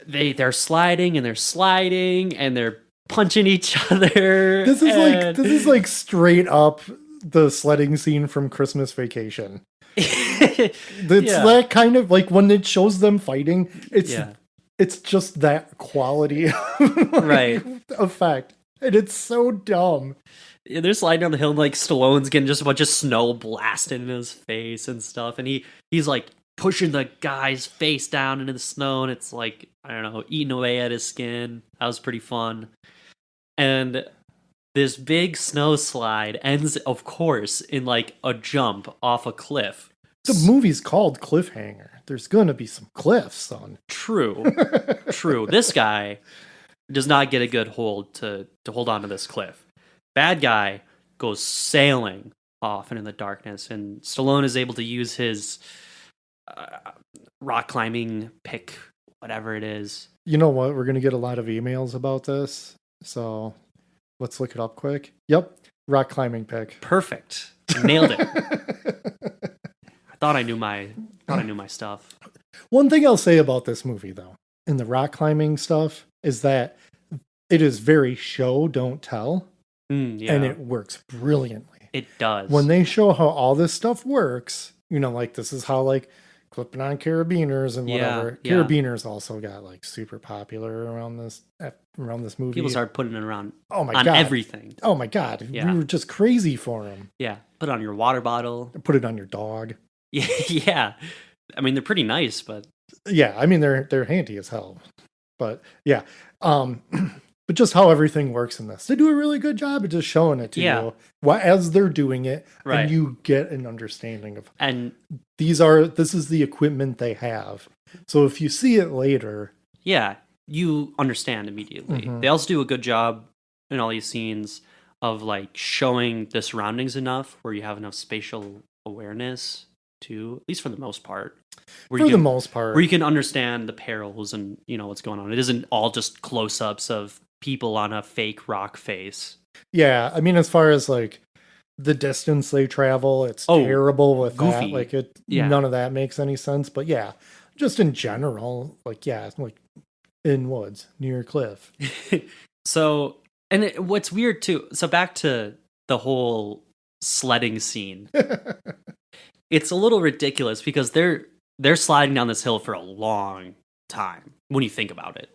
they're sliding and they're sliding and they're punching each other. This is like straight up the sledding scene from Christmas Vacation. It's that kind of like when it shows them fighting, it's just that quality right effect. And it's so dumb. Yeah, they're sliding down the hill and like Stallone's getting just a bunch of snow blasted in his face and stuff, and he's like pushing the guy's face down into the snow, and it's like, I don't know, eating away at his skin. That was pretty fun. And this big snow slide ends, of course, in like a jump off a cliff. The movie's called Cliffhanger. There's gonna be some cliffs, son. True. This guy does not get a good hold to hold on to this cliff. Bad guy goes sailing off into the darkness, and Stallone is able to use his rock climbing pick, whatever it is. You know what? We're gonna get a lot of emails about this, so let's look it up quick. Yep, rock climbing pick. Perfect. Nailed it. I thought I knew my stuff. One thing I'll say about this movie, though, in the rock climbing stuff, is that it is very show, don't tell. And it works brilliantly. It does. When they show how all this stuff works, you know, like this is how like clipping on carabiners and whatever. Carabiners also got like super popular around this movie. People started putting it around on God. Everything. Oh my God. Yeah. We were just crazy for them. Yeah. Put it on your water bottle. Put it on your dog. Yeah. I mean, they're pretty nice, but yeah, I mean they're handy as hell. But yeah. But just how everything works in this. They do a really good job of just showing it to you as they're doing it, right. And you get an understanding of, and this is the equipment they have. So if you see it later, you understand immediately. Mm-hmm. They also do a good job in all these scenes of like showing the surroundings enough where you have enough spatial awareness too, at least for the most part. Where you can understand the perils and you know what's going on. It isn't all just close-ups of people on a fake rock face. Yeah, I mean, as far as like the distance they travel, it's terrible with goofy. That. Like none of that makes any sense. But yeah, just in general, like like in woods near a cliff. So, and what's weird too. So back to the whole sledding scene. It's a little ridiculous because they're sliding down this hill for a long time when you think about it.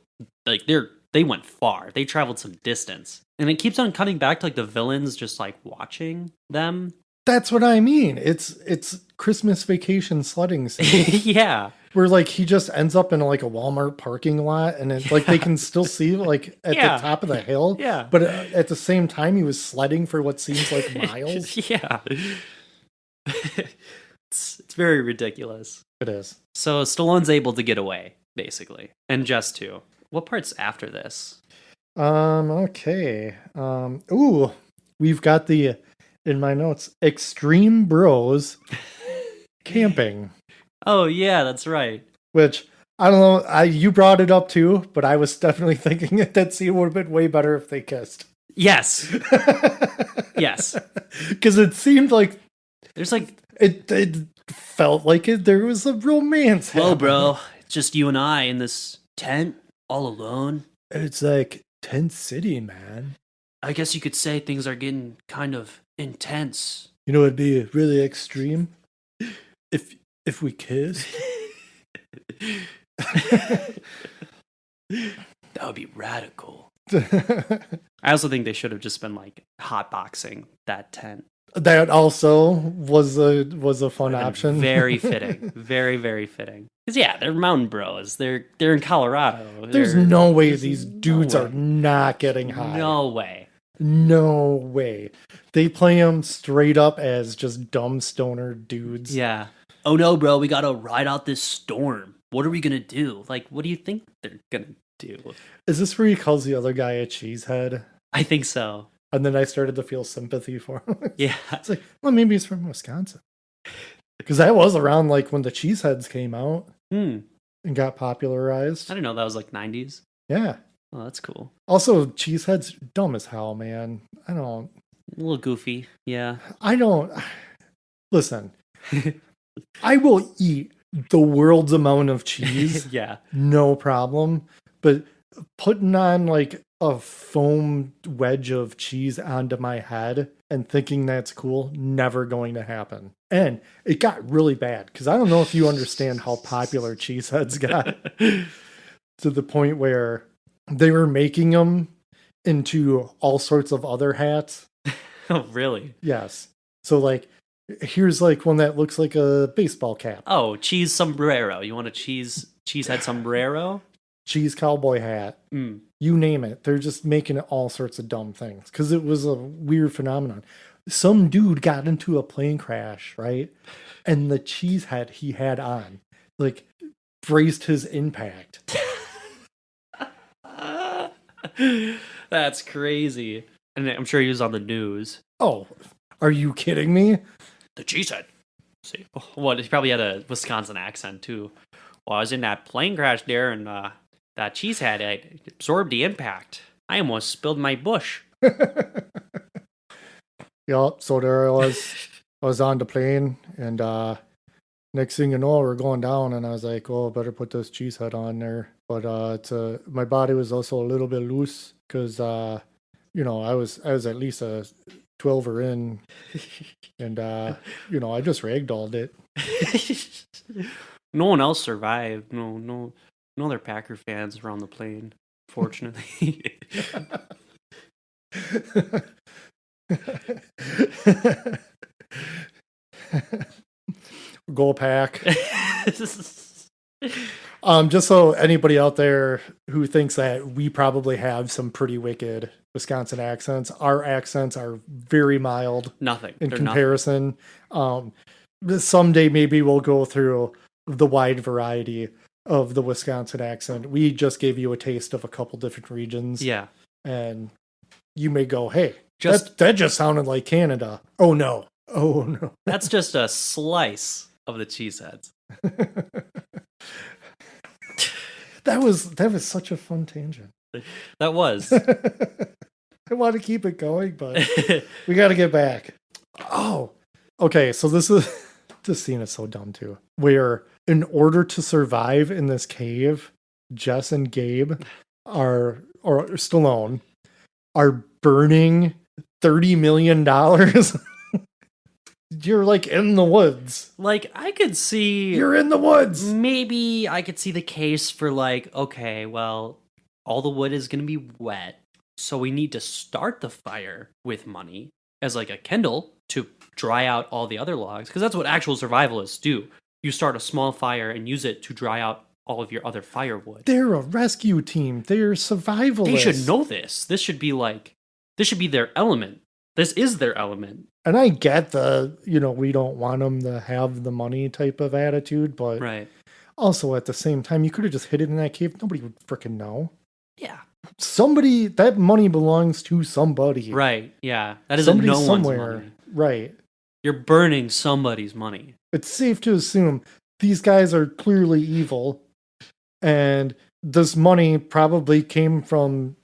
Like they went far. They traveled some distance. And it keeps on cutting back to like the villains just like watching them. That's what I mean. It's Christmas Vacation sledding scene. Yeah. Where like he just ends up in like a Walmart parking lot and it's like they can still see like at the top of the hill. Yeah. But at the same time he was sledding for what seems like miles. Yeah. It's very ridiculous. It is. So Stallone's able to get away, basically. And Jess too. What part's after this? Okay. We've got in my notes, Extreme Bros camping. Oh yeah, that's right. Which I don't know, you brought it up too, but I was definitely thinking that scene would have been way better if they kissed. Yes. Yes. Because it seemed like there's like it felt like there was a romance. Well, bro, it's just you and I in this tent, all alone. It's like tent city, man. I guess you could say things are getting kind of intense. You know, it'd be really extreme if we kissed. That would be radical. I also think they should have just been like hotboxing that tent. That also was a fun option. Very fitting. Very, very fitting. Because yeah, they're mountain bros. They're in Colorado. There's no way these dudes are not getting high. No way. No way. They play them straight up as just dumb stoner dudes. Yeah. Oh no, bro, we gotta ride out this storm. What are we gonna do? Like, what do you think they're gonna do? Is this where he calls the other guy a cheesehead? I think so. And then I started to feel sympathy for him. Yeah. It's like, well, maybe he's from Wisconsin. Because that was around like when the cheeseheads came out and got popularized. I didn't know that was like 90s. Yeah. Oh, that's cool. Also, cheeseheads, dumb as hell, man. A little goofy. Yeah. Listen, I will eat the world's amount of cheese. Yeah. No problem. But putting on like a foam wedge of cheese onto my head and thinking that's cool, never going to happen. And it got really bad because I don't know if you understand how popular cheeseheads got to the point where they were making them into all sorts of other hats. Oh, really? Yes. So like, here's like one that looks like a baseball cap. Oh, cheese sombrero. You want a cheesehead sombrero? Cheese cowboy hat. You name it. They're just making it all sorts of dumb things because it was a weird phenomenon. Some dude got into a plane crash, right? And the cheese head he had on, like, braced his impact. That's crazy. And I'm sure he was on the news. Oh, are you kidding me? The cheesehead. See, what? He probably had a Wisconsin accent too. Well, I was in that plane crash there, and that cheesehead absorbed the impact. I almost spilled my bush. Yup. So there I was on the plane, and next thing you know, we're going down, and I was like, "Oh, I better put this cheese head on there." But my body was also a little bit loose because I was at least a 12er in, and I just ragdolled it. No one else survived. No other Packer fans were on the plane, fortunately. Go Pack. Just so anybody out there who thinks that we probably have some pretty wicked Wisconsin accents, our accents are very mild. Nothing in comparison. Someday maybe we'll go through the wide variety of the Wisconsin accent. We just gave you a taste of a couple different regions. Yeah. And you may go, hey, that just sounded like Canada. Oh no. That's just a slice of the cheeseheads. That was such a fun tangent. That was. I want to keep it going, but we got to get back. Oh, okay. So this scene is so dumb too. Where in order to survive in this cave, Jess and Gabe or Stallone are burning $30 million. You're like in the woods. Like, I could see... You're in the woods. Maybe I could see the case for like, okay, well, all the wood is going to be wet. So we need to start the fire with money as like a kindle to dry out all the other logs. Because that's what actual survivalists do. You start a small fire and use it to dry out all of your other firewood. They're a rescue team. They're survivalists. They should know this. This should be their element. This is their element. And I get we don't want them to have the money type of attitude, but right. Also at the same time, you could have just hid it in that cave. Nobody would freaking know. Yeah. That money belongs to somebody. Right. Yeah. That isn't no one's money. Right. You're burning somebody's money. It's safe to assume these guys are clearly evil, and this money probably came from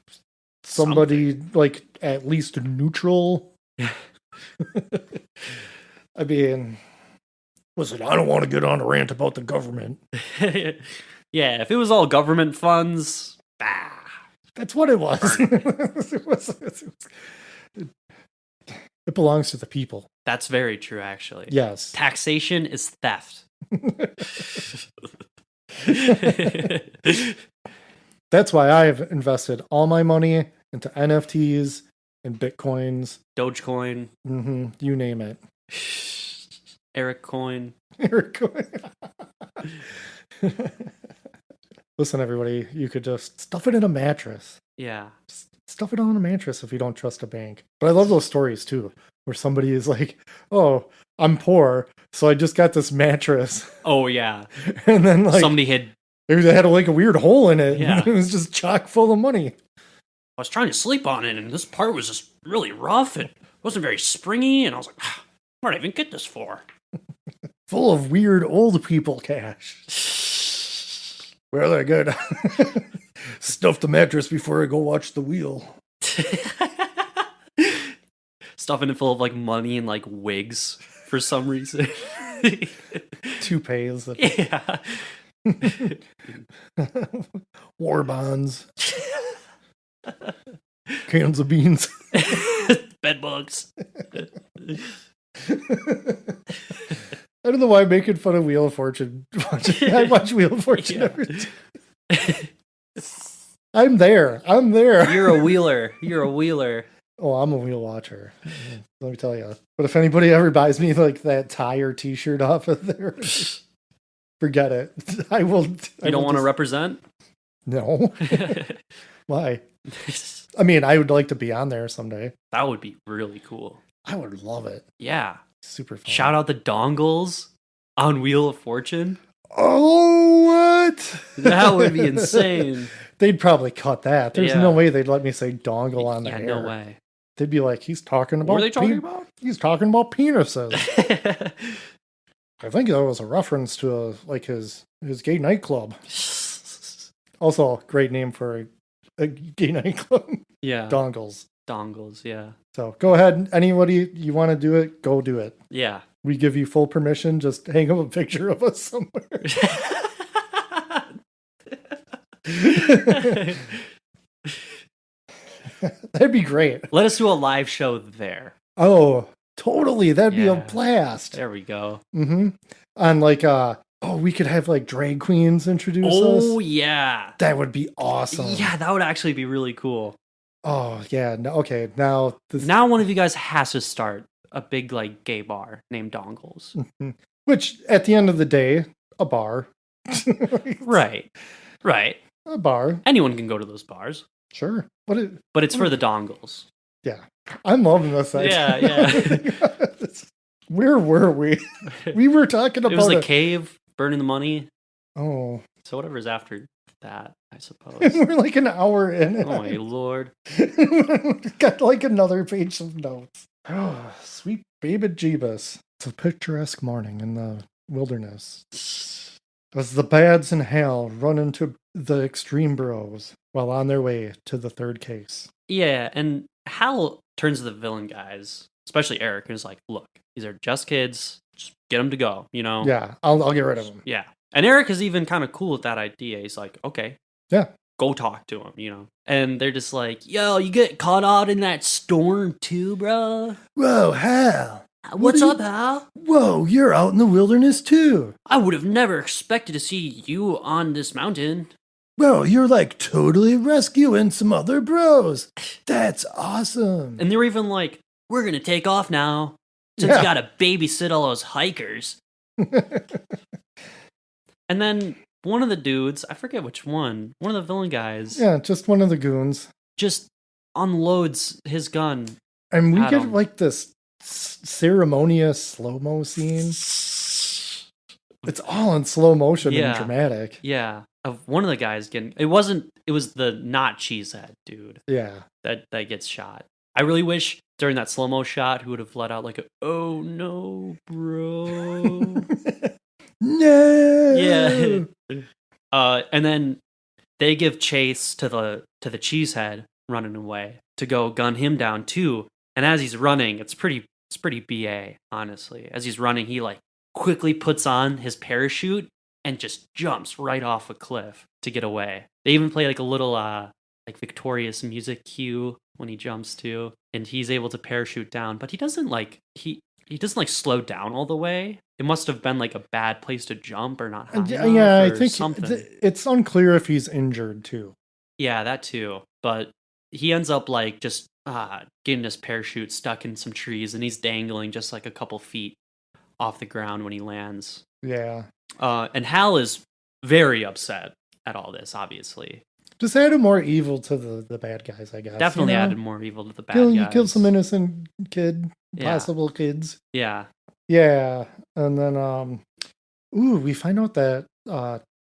somebody like at least neutral. I mean, listen, I don't want to get on a rant about the government. Yeah, if it was all government funds, that's what it was. It belongs to the people. That's very true, actually. Yes. Taxation is theft. That's why I have invested all my money into NFTs and Bitcoins. Dogecoin. You name it. Eric Coin. Listen, everybody, you could just stuff it in a mattress. Yeah. stuff it on a mattress if you don't trust a bank. But I love those stories too, where somebody is like, "Oh, I'm poor, so I just got this mattress." Oh yeah, And then like somebody had. it had like a weird hole in it. Yeah. And it was just chock full of money. I was trying to sleep on it, and this part was just really rough. It wasn't very springy, and I was like, "What did I even get this for?" Full of weird old people cash. Well, I got stuff the mattress before I go watch the wheel. Stuffing it full of like money and like wigs for some reason. Toupees. Yeah. War bonds. Cans of beans. Bed bugs. I don't know why I'm making fun of Wheel of Fortune. I watch Wheel of Fortune Yeah. every time. I'm there. You're a wheeler. You're a wheeler. Oh, I'm a wheel watcher. Let me tell you. But if anybody ever buys me like that tie or T-shirt off of there, forget it. I will. You don't want to represent? No. Why? I mean, I would like to be on there someday. That would be really cool. I would love it. Yeah. Super fun. Shout out the dongles on Wheel of Fortune. Oh, what? That would be insane. They'd probably cut that. There's Yeah. no way they'd let me say dongle on the Yeah, air. no way. They'd be like, he's talking about. What were they talking about? He's talking about penises. I think that was a reference to like his gay nightclub. Also, great name for a gay nightclub. Yeah. Dongles. Dongles, yeah. So go ahead. Anybody you want to do it, go do it. Yeah. We give you full permission. Just hang up a picture of us somewhere. That'd be great. Let us do a live show there. Oh, totally. That'd be a Yeah. blast. There we go. Mm-hmm. On like we could have like drag queens introduce us. Oh, yeah. That would be awesome. Yeah, that would actually be really cool. Oh yeah. No, okay. Now this. Now one of you guys has to start a big like gay bar named Dongles. Which at the end of the day, a bar. Right. Right. A bar. Anyone can go to those bars. Sure. But it's for the dongles. Yeah. I'm loving this idea. Yeah. Where were we? We were talking about It was the cave, burning the money. Oh. So whatever's after that, I suppose. We're like an hour in. Oh my lord. Got like another page of notes. Oh, sweet baby Jeebus. It's a picturesque morning in the wilderness. As the bads in hell run into the extreme bros while on their way to the third case. Yeah, and Hal turns to the villain guys, especially Eric, and is like, look, these are just kids. Just get them to go, you know? Yeah, I'll get rid of them. Yeah. And Eric is even kind of cool with that idea. He's like, okay. Yeah. Go talk to him, you know? And they're just like, yo, you get caught out in that storm too, bro? Whoa, Hal. What's up, Hal? Whoa, you're out in the wilderness too. I would have never expected to see you on this mountain. Whoa, you're like totally rescuing some other bros. That's awesome. And they're even like, we're going to take off now since you got to babysit all those hikers. And then one of the dudes, I forget which one of the villain guys. Yeah, just one of the goons. Just unloads his gun. And we get like this ceremonious slow-mo scene. It's all in slow motion and dramatic. Yeah. Of one of the guys getting, it was the not cheesehead dude. Yeah. That gets shot. I really wish during that slow-mo shot who would have let out like a, oh no, bro. No. Yeah. And then they give chase to the cheesehead running away to go gun him down too. And as he's running, it's pretty BA, honestly. As he's running, he like quickly puts on his parachute and just jumps right off a cliff to get away. They even play like a little like victorious music cue when he jumps too, and he's able to parachute down, but he doesn't like he doesn't like slow down all the way. It must have been like a bad place to jump or not high enough, I think something. It's unclear if he's injured too. Yeah, that too. But he ends up like just getting his parachute stuck in some trees, and he's dangling just like a couple feet off the ground when he lands. Yeah. And Hal is very upset at all this, obviously. Just added more evil to the bad guys, I guess. Definitely you know? added more evil to the bad guys. You kill some innocent Yeah. possible kids. Yeah. Yeah. And then we find out that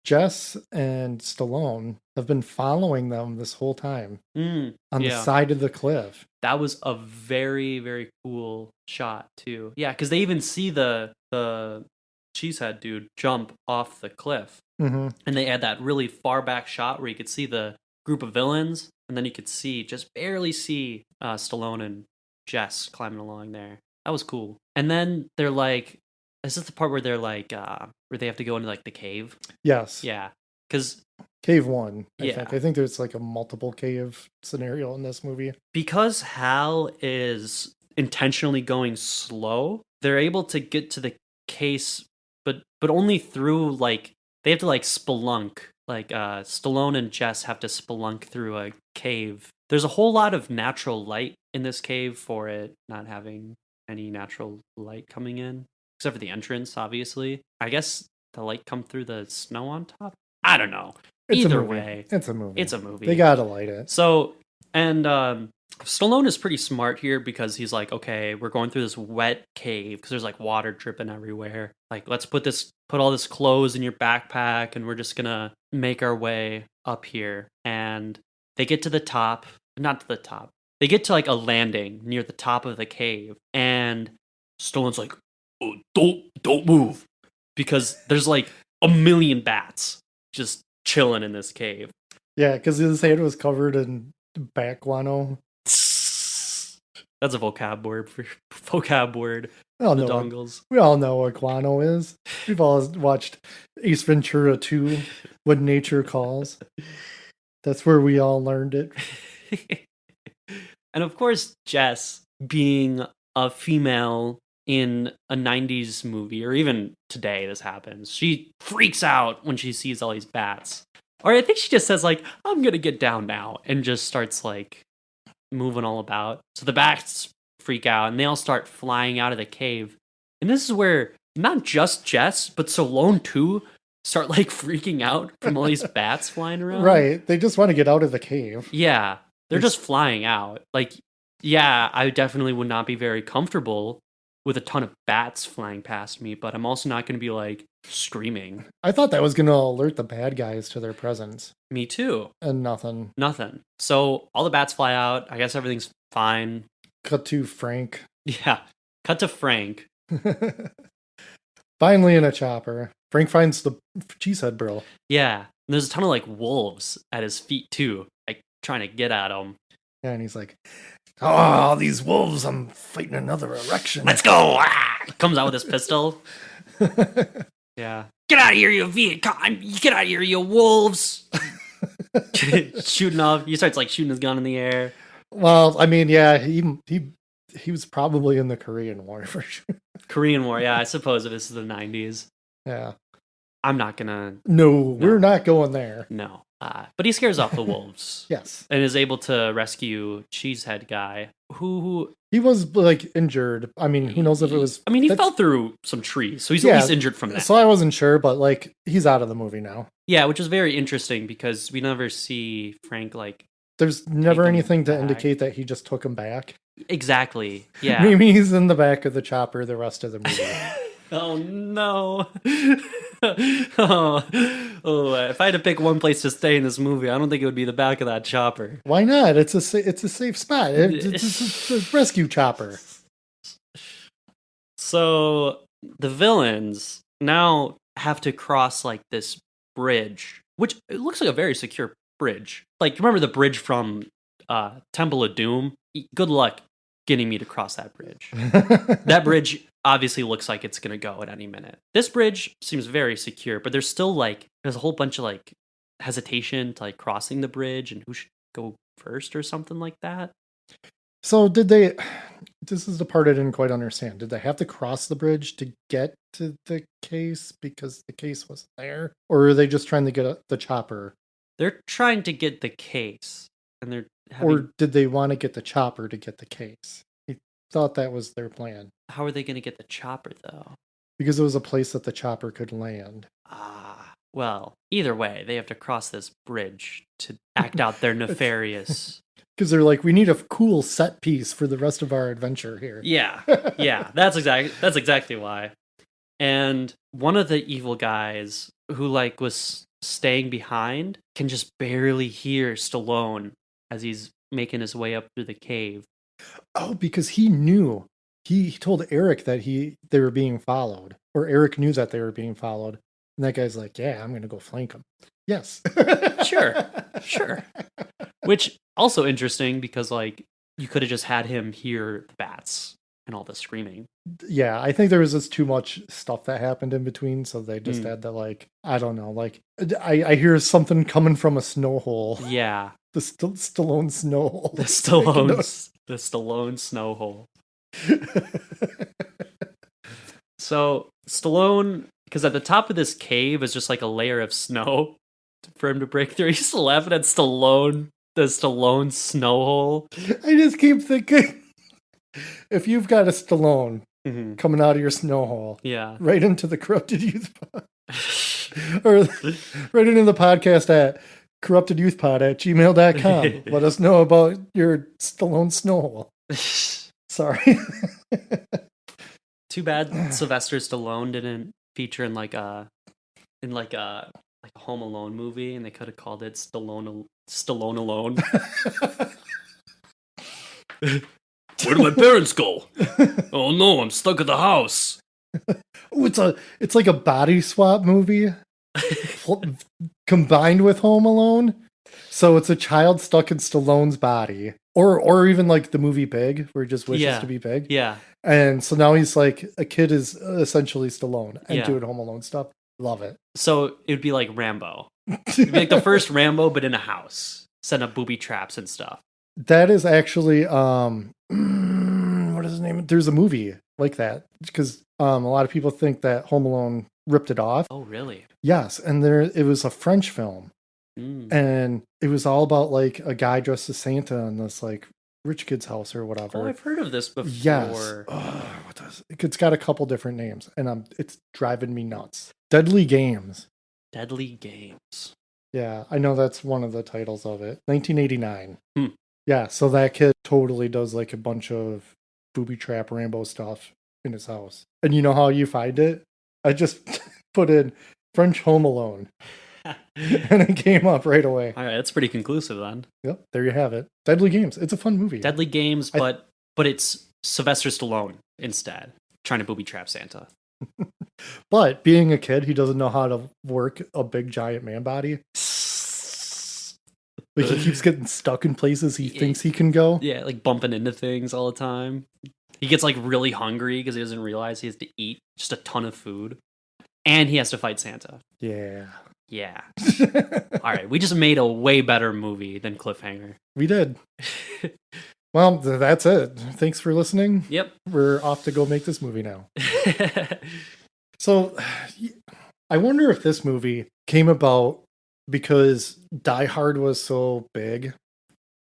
Jess and Stallone have been following them this whole time on the side of the cliff. That was a very, very cool shot too. Yeah, because they even see the cheesehead dude jump off the cliff, and they had that really far back shot where you could see the group of villains, and then you could just barely see Stallone and Jess climbing along there. That was cool. And then they're like, is this the part where they're like, where they have to go into like the cave? Yes. Yeah, because Cave 1, I think there's like a multiple cave scenario in this movie. Because Hal is intentionally going slow, they're able to get to the case, but only through like, they have to like spelunk. Like Stallone and Jess have to spelunk through a cave. There's a whole lot of natural light in this cave for it not having any natural light coming in, except for the entrance, obviously. I guess the light come through the snow on top? I don't know. Either way, it's a movie. It's a movie. They gotta light it. So, and Stallone is pretty smart here because he's like, okay, we're going through this wet cave because there's like water dripping everywhere. Like, let's put all this clothes in your backpack, and we're just gonna make our way up here. And they get to the top, not to the top. They get to like a landing near the top of the cave, and Stallone's like, oh, don't move, because there's like a million bats just chilling in this cave. Yeah, because his head was covered in bat guano. That's a vocab word. Dongles. We all know what guano is. We've all watched Ace Ventura 2, When Nature Calls. That's where we all learned it. And of course, Jess, being a female in a 90s movie, or even today this happens, she freaks out when she sees all these bats. Or I think she just says like, I'm gonna get down now, and just starts like moving all about. So the bats freak out and they all start flying out of the cave. And this is where not just Jess, but Stallone too start like freaking out from all these bats flying around. Right. They just want to get out of the cave. Yeah. They're just flying out. Like, yeah, I definitely would not be very comfortable with a ton of bats flying past me, but I'm also not going to be like screaming. I thought that was going to alert the bad guys to their presence. Me too. And nothing. So all the bats fly out. I guess everything's fine. Cut to Frank. Yeah. Cut to Frank. Finally in a chopper. Frank finds the cheesehead bro. Yeah. And there's a ton of like wolves at his feet too, like trying to get at him. Yeah, and he's like, oh, these wolves, I'm fighting another erection. Let's go! Ah! Comes out with his pistol. Yeah. Get out of here, you Viet Cong! Get out of here, you wolves! Shooting off. He starts like shooting his gun in the air. Well, I mean, yeah, he was probably in the Korean War for sure. Korean War, yeah, I suppose if this is the 90s. Yeah. I'm not gonna... No, we're not going there. No. But he scares off the wolves. Yes. And is able to rescue Cheesehead Guy, who... He was, like, injured. I mean, who knows if it was... I mean, he fell through some trees, so he's at least injured from that. So I wasn't sure, but, like, he's out of the movie now. Yeah, which is very interesting, because we never see Frank, like... There's never anything to indicate that he just took him back. Exactly, yeah. Maybe he's in the back of the chopper the rest of the movie. Oh, no. If I had to pick one place to stay in this movie, I don't think it would be the back of that chopper. Why not? It's a safe spot. It's a rescue chopper. So the villains now have to cross like this bridge, which it looks like a very secure bridge. Like, remember the bridge from Temple of Doom? Good luck getting me to cross that bridge. That bridge obviously looks like it's going to go at any minute. This bridge seems very secure, but there's still like, there's a whole bunch of like hesitation to like crossing the bridge and who should go first or something like that. So this is the part I didn't quite understand. Did they have to cross the bridge to get to the case because the case was there? Or are they just trying to get the chopper? They're trying to get the case. And or did they want to get the chopper to get the case? I thought that was their plan. How are they going to get the chopper, though? Because it was a place that the chopper could land. Well, either way, they have to cross this bridge to act out their nefarious. Because they're like, we need a cool set piece for the rest of our adventure here. Yeah, that's exactly why. And one of the evil guys who like was staying behind can just barely hear Stallone as he's making his way up through the cave. Oh, because he knew. He told Eric that they were being followed, or Eric knew that they were being followed. And that guy's like, yeah, I'm going to go flank him. Yes. Sure. Which also interesting because like you could have just had him hear the bats and all the screaming. Yeah, I think there was just too much stuff that happened in between, so they just had to like, I don't know, like I hear something coming from a snow hole. Yeah. The Stallone snow hole. The Stallone snow hole. So Stallone, because at the top of this cave is just like a layer of snow for him to break through. He's laughing at Stallone, the Stallone snow hole. I just keep thinking, if you've got a Stallone coming out of your snow hole, yeah, right into the corrupted youth pod, or right into the podcast at corruptedyouthpod@gmail.com. Let us know about your Stallone snow hole. Sorry. Too bad Sylvester Stallone didn't feature in like a Home Alone movie, and they could have called it Stallone Alone. Where do my parents go? Oh no, I'm stuck at the house. Oh, it's like a body swap movie combined with Home Alone. So it's a child stuck in Stallone's body, or even like the movie Big, where he just wishes to be big. Yeah. And so now he's like, a kid is essentially Stallone and doing Home Alone stuff. Love it. So it would be like Rambo. It'd be like the first Rambo, but in a house, setting up booby traps and stuff. That is actually what is his name? There's a movie like that because a lot of people think that Home Alone ripped it off. Oh, really? Yes, and it was a French film, and it was all about like a guy dressed as Santa in this like rich kid's house or whatever. Oh, I've heard of this before. Yes. It's got a couple different names, and it's driving me nuts. Deadly Games. Deadly Games. Yeah, I know that's one of the titles of it. 1989. Yeah, so that kid totally does like a bunch of booby trap Rambo stuff in his house. And you know how you find it? I just put in French Home Alone. And it came up right away. All right, that's pretty conclusive then. Yep, there you have it. Deadly Games. It's a fun movie. Deadly Games, but it's Sylvester Stallone instead, trying to booby trap Santa. But being a kid, he doesn't know how to work a big giant man body. Like he keeps getting stuck in places he thinks he can go. Yeah, like bumping into things all the time. He gets like really hungry because he doesn't realize he has to eat just a ton of food. And he has to fight Santa. Yeah. Yeah. All right, we just made a way better movie than Cliffhanger. We did. Well, that's it. Thanks for listening. Yep. We're off to go make this movie now. So, I wonder if this movie came about because Die Hard was so big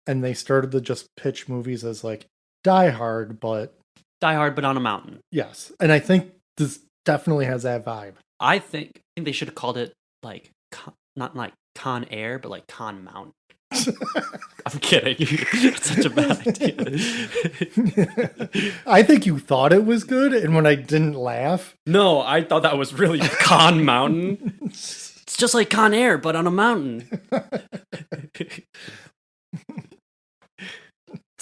and they started to just pitch movies as like Die Hard, but on a mountain. Yes. And I think this definitely has that vibe. I think they should have called it like not like Con Air, but like Con Mountain. I'm kidding. It's such a bad idea. I think you thought it was good, and when I didn't laugh. No, I thought that was really Con Mountain. It's just like Con Air, but on a mountain. It's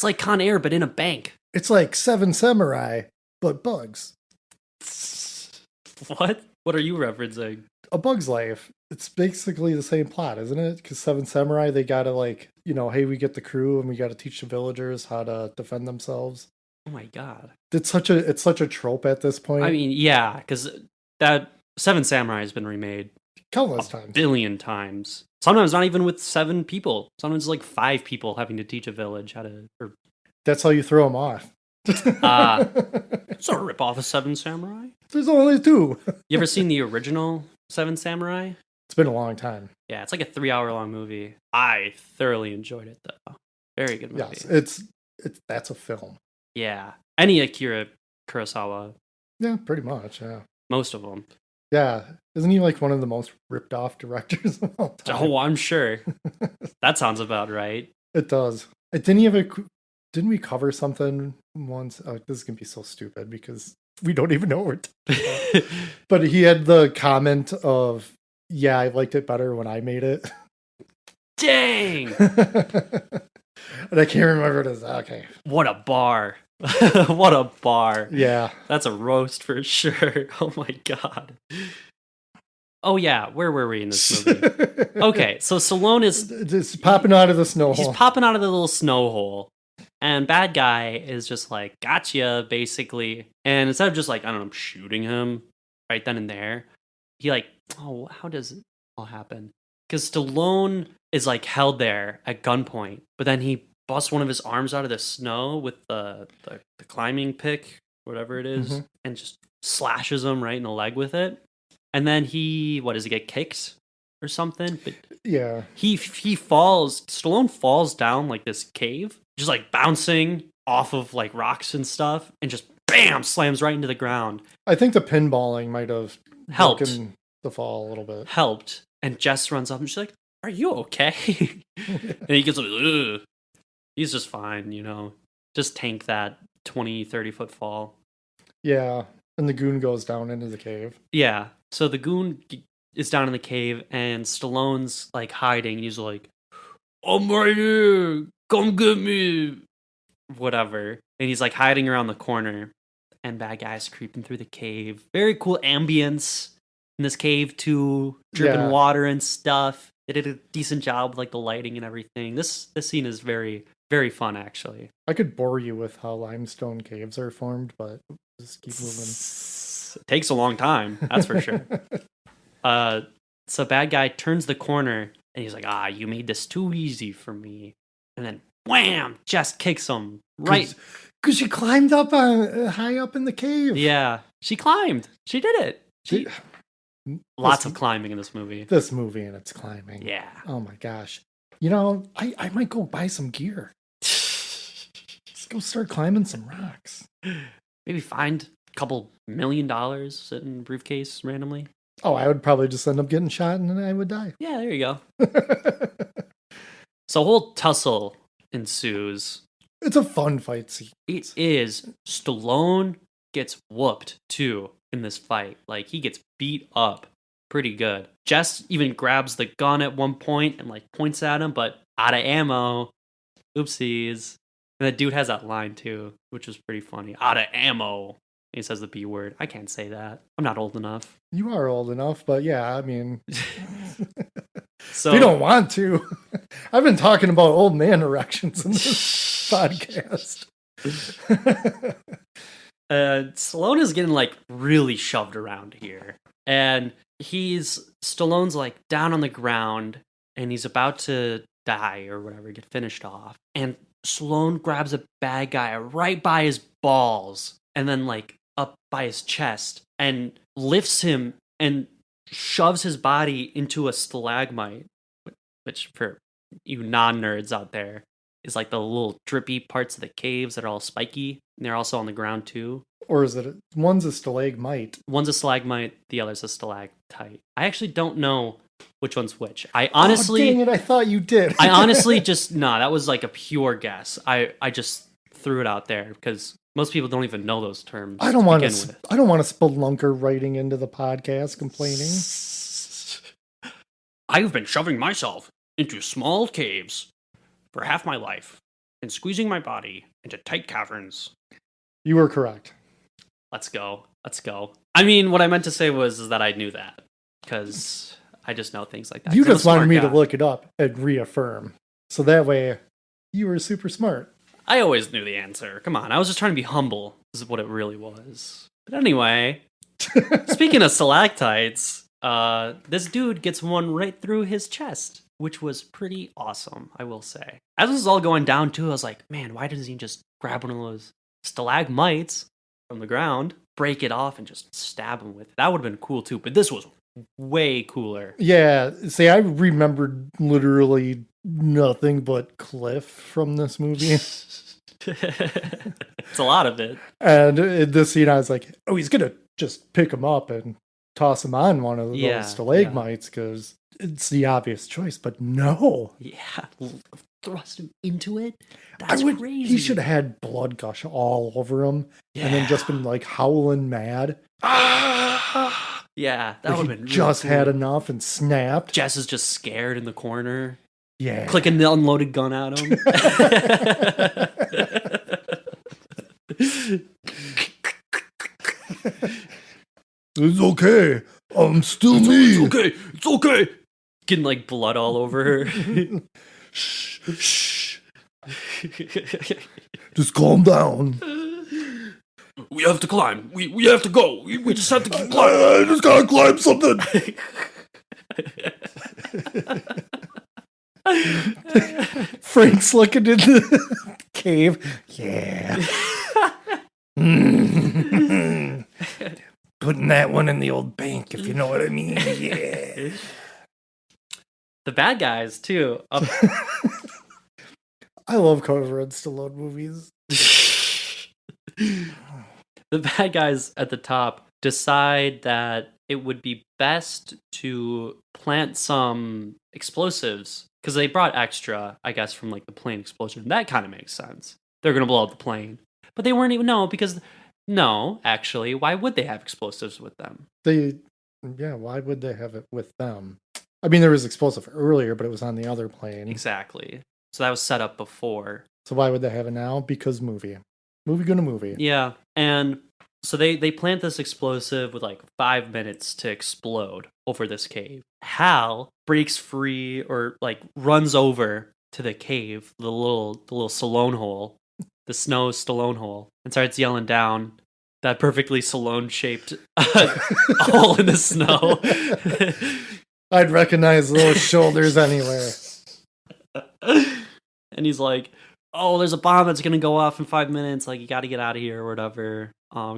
like Con Air, but in a bank. It's like Seven Samurai, but bugs. What? What are you referencing? A Bug's Life. It's basically the same plot, isn't it? Because Seven Samurai, they gotta like, hey, we get the crew and we gotta teach the villagers how to defend themselves. Oh my god. It's such a trope at this point. I mean, yeah, because that Seven Samurai has been remade countless times. 1 billion times. Sometimes not even with 7 people. Sometimes like 5 people having to teach a village how to... That's how you throw them off. It's a ripoff of Seven Samurai. There's only 2. You ever seen the original Seven Samurai? It's been a long time. Yeah, it's like a 3-hour-long movie. I thoroughly enjoyed it, though. Very good movie. Yes, that's a film. Yeah. Any Akira Kurosawa. Yeah, pretty much, yeah. Most of them. Yeah. Isn't he like one of the most ripped off directors of all time? Oh, I'm sure. That sounds about right. It does. Didn't he have a? Didn't we cover something once? Oh, this is gonna be so stupid because we don't even know what we're talking about. But he had the comment of, "Yeah, I liked it better when I made it." Dang! And I can't remember what it is. Okay. What a bar. What a bar. Yeah. That's a roast for sure. Oh my god. Oh yeah, where were we in this movie? Okay, so Stallone is just popping out of the snow hole. He's popping out of the little snow hole. And bad guy is just like, gotcha, basically. And instead of just like, I don't know, shooting him right then and there, he like, oh, how does it all happen? Because Stallone is like held there at gunpoint, but then he busts one of his arms out of the snow with the climbing pick, whatever it is, and just slashes him right in the leg with it. And then he get kicked or something? But yeah. He falls, Stallone falls down like this cave, just like bouncing off of like rocks and stuff, and just bam, slams right into the ground. I think the pinballing might have helped the fall a little bit. Helped. And Jess runs up and she's like, "Are you okay?" And he gets like, ugh. He's just fine, you know. Just tank that 20, 30-foot fall. Yeah. And the goon goes down into the cave. Yeah. So the goon is down in the cave and Stallone's like hiding. And he's like, "I'm right here. Come get me." Whatever. And he's like hiding around the corner. And bad guys creeping through the cave. Very cool ambience in this cave too. Dripping water and stuff. They did a decent job with like the lighting and everything. This scene is very, very fun actually. I could bore you with how limestone caves are formed, but just keep moving. It takes a long time, that's for sure. So bad guy turns the corner and he's like, "You made this too easy for me." And then wham, Jess kicks him right. Because she climbed up high up in the cave. Yeah, she climbed. She did it. Lots of climbing in this movie. This movie and its climbing. Yeah. Oh my gosh. You know, I might go buy some gear. Just go start climbing some rocks. Maybe find a couple $1 million sitting in a briefcase randomly. Oh, I would probably just end up getting shot and then I would die. Yeah, there you go. So a whole tussle ensues. It's a fun fight scene. It is. Stallone gets whooped too in this fight. Like he gets beat up pretty good. Jess even grabs the gun at one point and like points at him, but out of ammo. Oopsies. And that dude has that line too, which was pretty funny. Out of ammo. He says the B word. I can't say that. I'm not old enough. You are old enough, but yeah, I mean, so we don't want to. I've been talking about old man erections in this podcast. Stallone is getting like really shoved around here, and Stallone's like down on the ground, and he's about to die or whatever, get finished off, and Stallone grabs a bad guy right by his balls, and then like up by his chest, and lifts him and shoves his body into a stalagmite, which for you non-nerds out there is like the little drippy parts of the caves that are all spiky, and they're also on the ground too. Or is it one's a stalagmite? One's a stalagmite, the other's a stalactite. I actually don't know which one's which. I honestly, dang it, I thought you did. I honestly just that was like a pure guess. I just threw it out there because most people don't even know those terms. I don't want a spelunker writing into the podcast complaining. I've been shoving myself into small caves for half my life and squeezing my body into tight caverns. You were correct. Let's go. I mean, what I meant to say was that I knew that because I just know things like that. You just wanted me to look it up and reaffirm. So that way you were super smart. I always knew the answer. Come on. I was just trying to be humble. This is what it really was. But anyway, speaking of stalactites, this dude gets one right through his chest, which was pretty awesome, I will say. As this is all going down too, I was like, man, why doesn't he just grab one of those stalagmites from the ground, break it off, and just stab him with it? That would have been cool too, but this was way cooler. Yeah, see, I remembered literally nothing but Cliff from this movie. It's a lot of it. And in this scene, I was like, oh, he's going to just pick him up and toss him on one of those stalagmites because it's the obvious choice. But no. Yeah. Thrust him into it? That's crazy. He should have had blood gush all over him and then just been like howling mad. Yeah, that would have been really just cool. had enough and snapped. Jess is just scared in the corner. Yeah. Clicking the unloaded gun at him. It's okay. I'm still me. It's okay. Getting like blood all over her. Shh. Just calm down. We have to climb. We have to go. We just have to keep climbing. I just gotta climb something. Frank's looking in the cave. Yeah. Putting that one in the old bank, if you know what I mean. Yeah. The bad guys, too. I love covering Stallone movies. The bad guys at the top decide that it would be best to plant some explosives because they brought extra, I guess, from like the plane explosion. That kind of makes sense. They're going to blow up the plane. But they weren't even, actually, why would they have explosives with them? Why would they have it with them? I mean, there was explosive earlier, but it was on the other plane. Exactly. So that was set up before. So why would they have it now? Because movie. Movie gonna movie. Yeah. And so they plant this explosive with like 5 minutes to explode over this cave. Hal breaks free or like runs over to the cave, the little Stallone hole, the snow Stallone hole, and starts yelling down that perfectly Stallone-shaped hole in the snow. I'd recognize those shoulders anywhere. And he's like, oh, there's a bomb that's going to go off in 5 minutes. Like, you got to get out of here or whatever.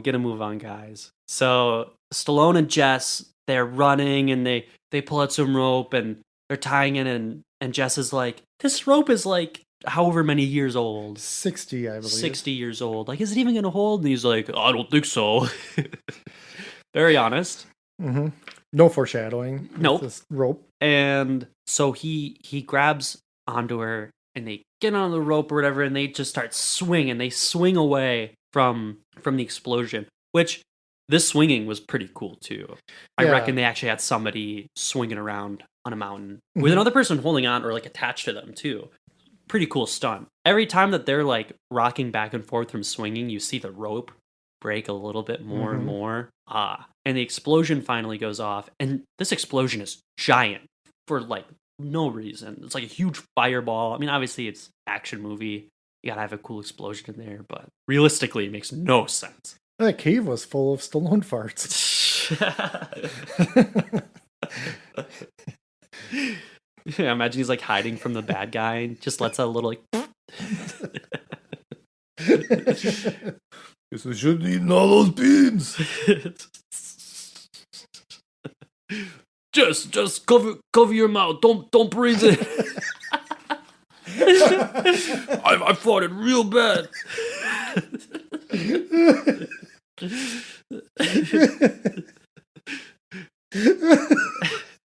Get a move on, guys. So Stallone and Jess, they're running and they pull out some rope and they're tying it. And Jess is like, this rope is like however many years old. 60, I believe. 60 years old. Like, is it even going to hold? And he's like, I don't think so. Very honest. Mm-hmm. No foreshadowing. Nope. This rope. And so he grabs onto her and they get on the rope or whatever and they just start swinging. They swing away from the explosion, which this swinging was pretty cool too. I reckon they actually had somebody swinging around on a mountain with another person holding on or like attached to them too. Pretty cool stunt. Every time that they're like rocking back and forth from swinging, you see the rope break a little bit more and more. And the explosion finally goes off. And this explosion is giant for like no reason. It's like a huge fireball. I mean, obviously it's action movie. You gotta have a cool explosion in there, but realistically it makes no sense. That cave was full of Stallone farts. Yeah, imagine he's like hiding from the bad guy and just lets out a little like Guess we shouldn't eat all those beans. Just cover your mouth. Don't breathe it. I fought it real bad.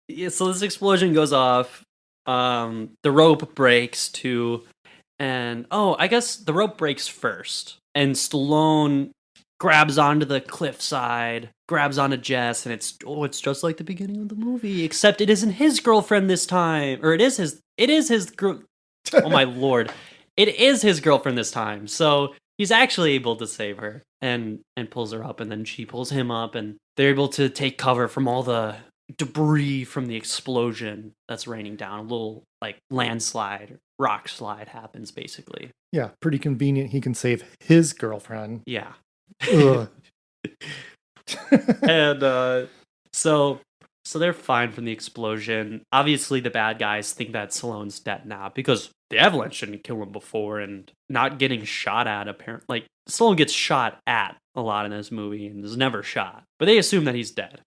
Yeah, so this explosion goes off. The rope breaks too. And I guess the rope breaks first. And Stallone grabs onto the cliffside, grabs onto Jess, and it's just like the beginning of the movie, except it isn't his girlfriend this time. Or it is his oh my lord. It is his girlfriend this time. So he's actually able to save her and pulls her up, and then she pulls him up, and they're able to take cover from all the debris from the explosion that's raining down. A little like landslide, rock slide happens basically. Yeah, pretty convenient. He can save his girlfriend. Yeah. Ugh. And so they're fine from the explosion. Obviously the bad guys think that Stallone's dead now because the avalanche didn't kill him before, and not getting shot at apparently. Like Stallone gets shot at a lot in this movie and is never shot, but they assume that he's dead.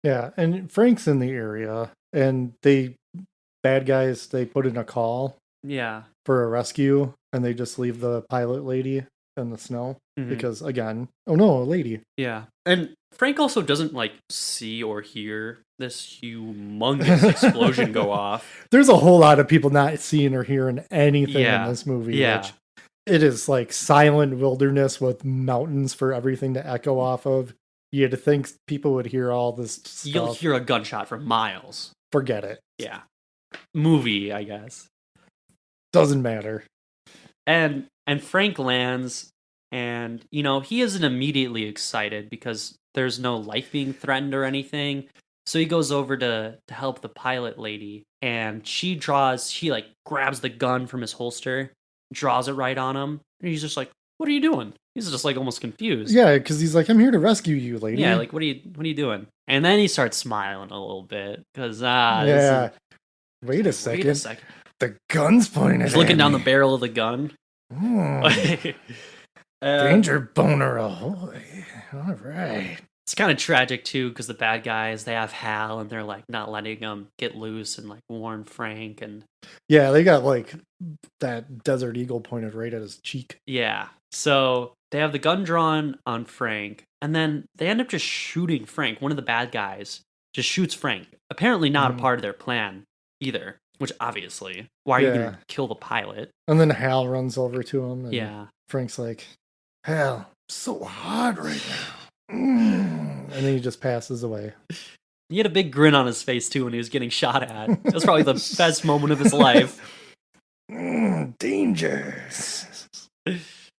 Yeah, and Frank's in the area, and bad guys, they put in a call Yeah. for a rescue, and they just leave the pilot lady in the snow Mhm. because, again, oh no, a lady. Yeah. And Frank also doesn't like see or hear this humongous explosion go off. There's a whole lot of people not seeing or hearing anything in Yeah. this movie, Yeah. which it is like silent wilderness with mountains for everything to echo off of. You had to think people would hear all this stuff. You'll hear a gunshot for miles. Forget it. Yeah. Movie, I guess. Doesn't matter. And Frank lands, and he isn't immediately excited because there's no life being threatened or anything. So he goes over to help the pilot lady, and she like grabs the gun from his holster, draws it right on him, and he's just like, "What are you doing?" He's just like almost confused. Yeah, because he's like, "I'm here to rescue you, lady." Yeah, like what are you doing? And then he starts smiling a little bit because Wait a second. The gun's pointed. He's looking down the barrel of the gun. Danger boner ahoy. All right. It's kind of tragic too because the bad guys, they have Hal and they're like not letting him get loose and like warn Frank. And yeah, they got like that Desert Eagle pointed right at his cheek. Yeah, so they have the gun drawn on Frank, and then they end up just shooting Frank. One of the bad guys just shoots Frank, apparently not a part of their plan either, which obviously, why are you going to kill the pilot? And then Hal runs over to him, and Yeah. Frank's like, "Hal, so hot right now." And then he just passes away. He had a big grin on his face too when he was getting shot at. That was probably the best moment of his life. Danger.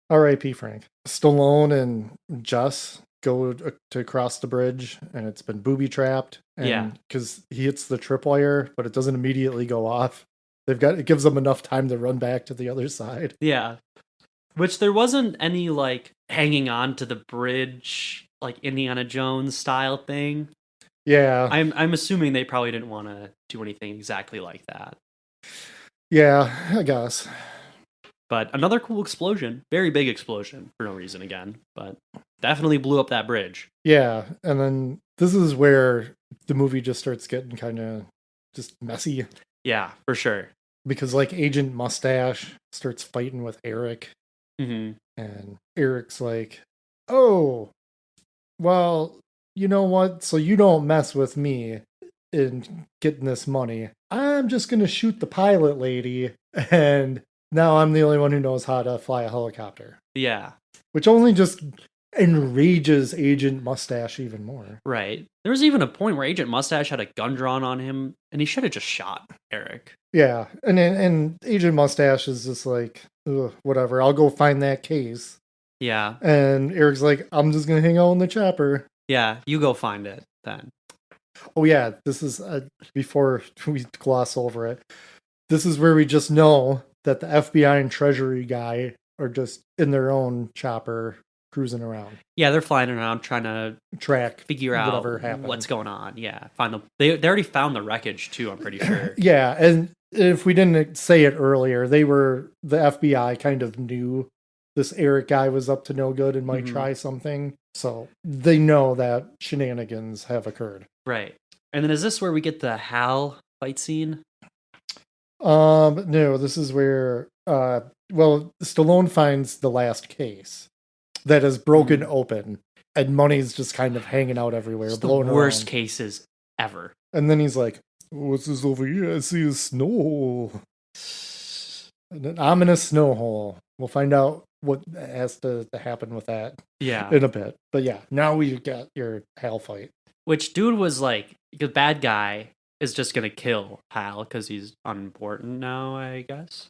R.I.P. Frank. Stallone and Jess go to cross the bridge, and it's been booby trapped. And because he hits the tripwire, but it doesn't immediately go off. It gives them enough time to run back to the other side. Yeah. Which there wasn't any like hanging on to the bridge, like Indiana Jones style thing. Yeah. I'm assuming they probably didn't want to do anything exactly like that. Yeah, I guess. But another cool explosion, very big explosion for no reason again, but definitely blew up that bridge. Yeah, and then this is where the movie just starts getting kind of just messy. Yeah, for sure. Because like Agent Mustache starts fighting with Eric. Mm-hmm. And Eric's like, "Oh, well, you know what? So you don't mess with me in getting this money. I'm just going to shoot the pilot lady, and now I'm the only one who knows how to fly a helicopter." Yeah. Which only just enrages Agent Mustache even more. Right. There was even a point where Agent Mustache had a gun drawn on him, and he should have just shot Eric. Yeah, and Agent Mustache is just like, whatever, I'll go find that case. Yeah. And Eric's like, "I'm just going to hang out in the chopper." Yeah, you go find it then. Oh yeah, this is, before we gloss over it, this is where we just know that the FBI and Treasury guy are just in their own chopper cruising around. Yeah, they're flying around trying to figure out what's going on. Yeah, they already found the wreckage too, I'm pretty sure. Yeah, and if we didn't say it earlier, the FBI kind of knew this Eric guy was up to no good and might try something. So they know that shenanigans have occurred. Right. And then is this where we get the Hal fight scene? No, this is where Stallone finds the last case that is broken open, and money's just kind of hanging out everywhere. It's the worst cases ever. And then he's like, "What's this over here? I see a snow hole." An ominous snow hole. We'll find out what has to happen with that in a bit. But yeah, now we got your Hal fight. Which dude was like, the bad guy is just going to kill Hal because he's unimportant now, I guess.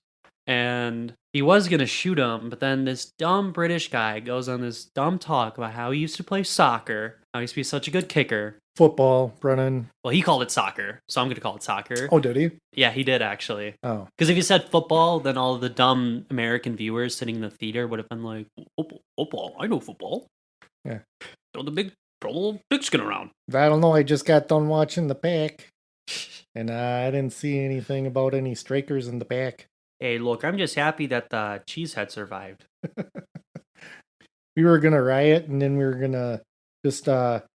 And he was going to shoot him, but then this dumb British guy goes on this dumb talk about how he used to play soccer, how he used to be such a good kicker. Football, Brennan. Well, he called it soccer, so I'm going to call it soccer. Oh, did he? Yeah, he did, actually. Oh. Because if he said football, then all of the dumb American viewers sitting in the theater would have been like, football, I know football. Yeah. Throw the little pigskin around. I don't know, I just got done watching the back, and I didn't see anything about any strikers in the back. Hey, look, I'm just happy that the cheesehead survived. We were going to riot, and then we were going to just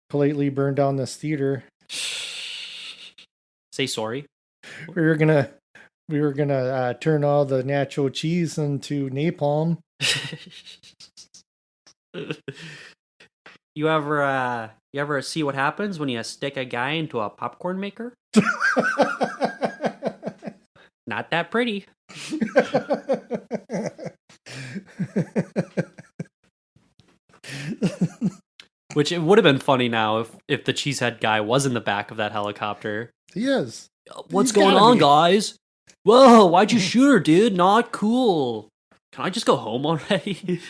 politely burn down this theater. Say sorry. We were gonna turn all the nacho cheese into napalm You ever see what happens when you stick a guy into a popcorn maker? Not that pretty. Which it would have been funny now if the cheesehead guy was in the back of that helicopter. He is. What's going on, guys? Whoa, why'd you shoot her, dude? Not cool. Can I just go home already?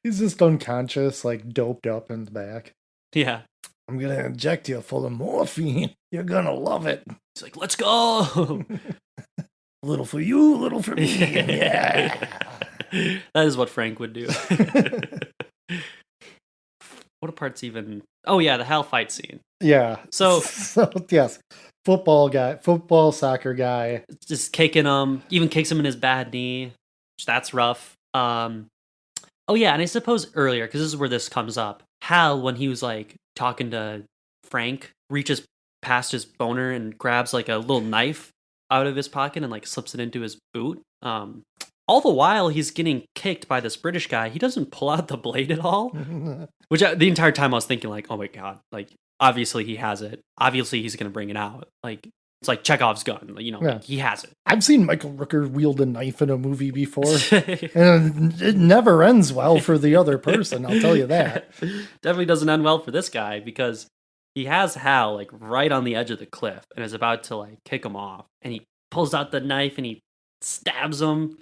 He's just unconscious, like doped up in the back. Yeah. I'm gonna inject you full of morphine. You're gonna love it. He's like, let's go. A little for you, a little for me. Yeah. That is what Frank would do. What part's even? Oh yeah, the hell fight scene. Yeah. So yes, football soccer guy, just kicking him, even kicks him in his bad knee. That's rough. Oh yeah, and I suppose earlier, because this is where this comes up. Hal, when he was like talking to Frank, reaches past his boner and grabs like a little knife out of his pocket and like slips it into his boot. All the while he's getting kicked by this British guy, he doesn't pull out the blade at all. Which the entire time I was thinking like, oh my god, like obviously he has it. Obviously he's gonna bring it out. Like it's like Chekhov's gun, you know, like, he has it. I've seen Michael Rooker wield a knife in a movie before, and it never ends well for the other person. I'll tell you that. Definitely doesn't end well for this guy because he has Hal like right on the edge of the cliff and is about to like kick him off, and he pulls out the knife and he stabs him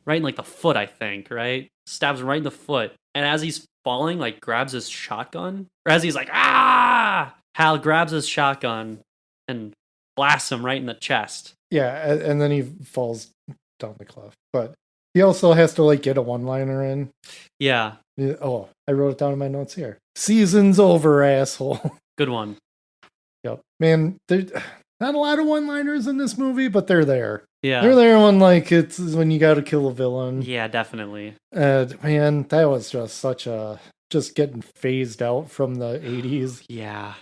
right in like the foot, I think, right? Stabs him right in the foot, and as he's falling, like grabs his shotgun, or as he's like Hal grabs his shotgun and blasts him right in the chest. Yeah, and then he falls down the cliff. But he also has to like get a one-liner in. Yeah. Oh, I wrote it down in my notes here. Season's over, asshole. Good one. Yep. Man, there's not a lot of one-liners in this movie, but they're there. Yeah. They're there when you gotta kill a villain. Yeah, definitely. Man, that was just getting phased out from the 80s. Yeah.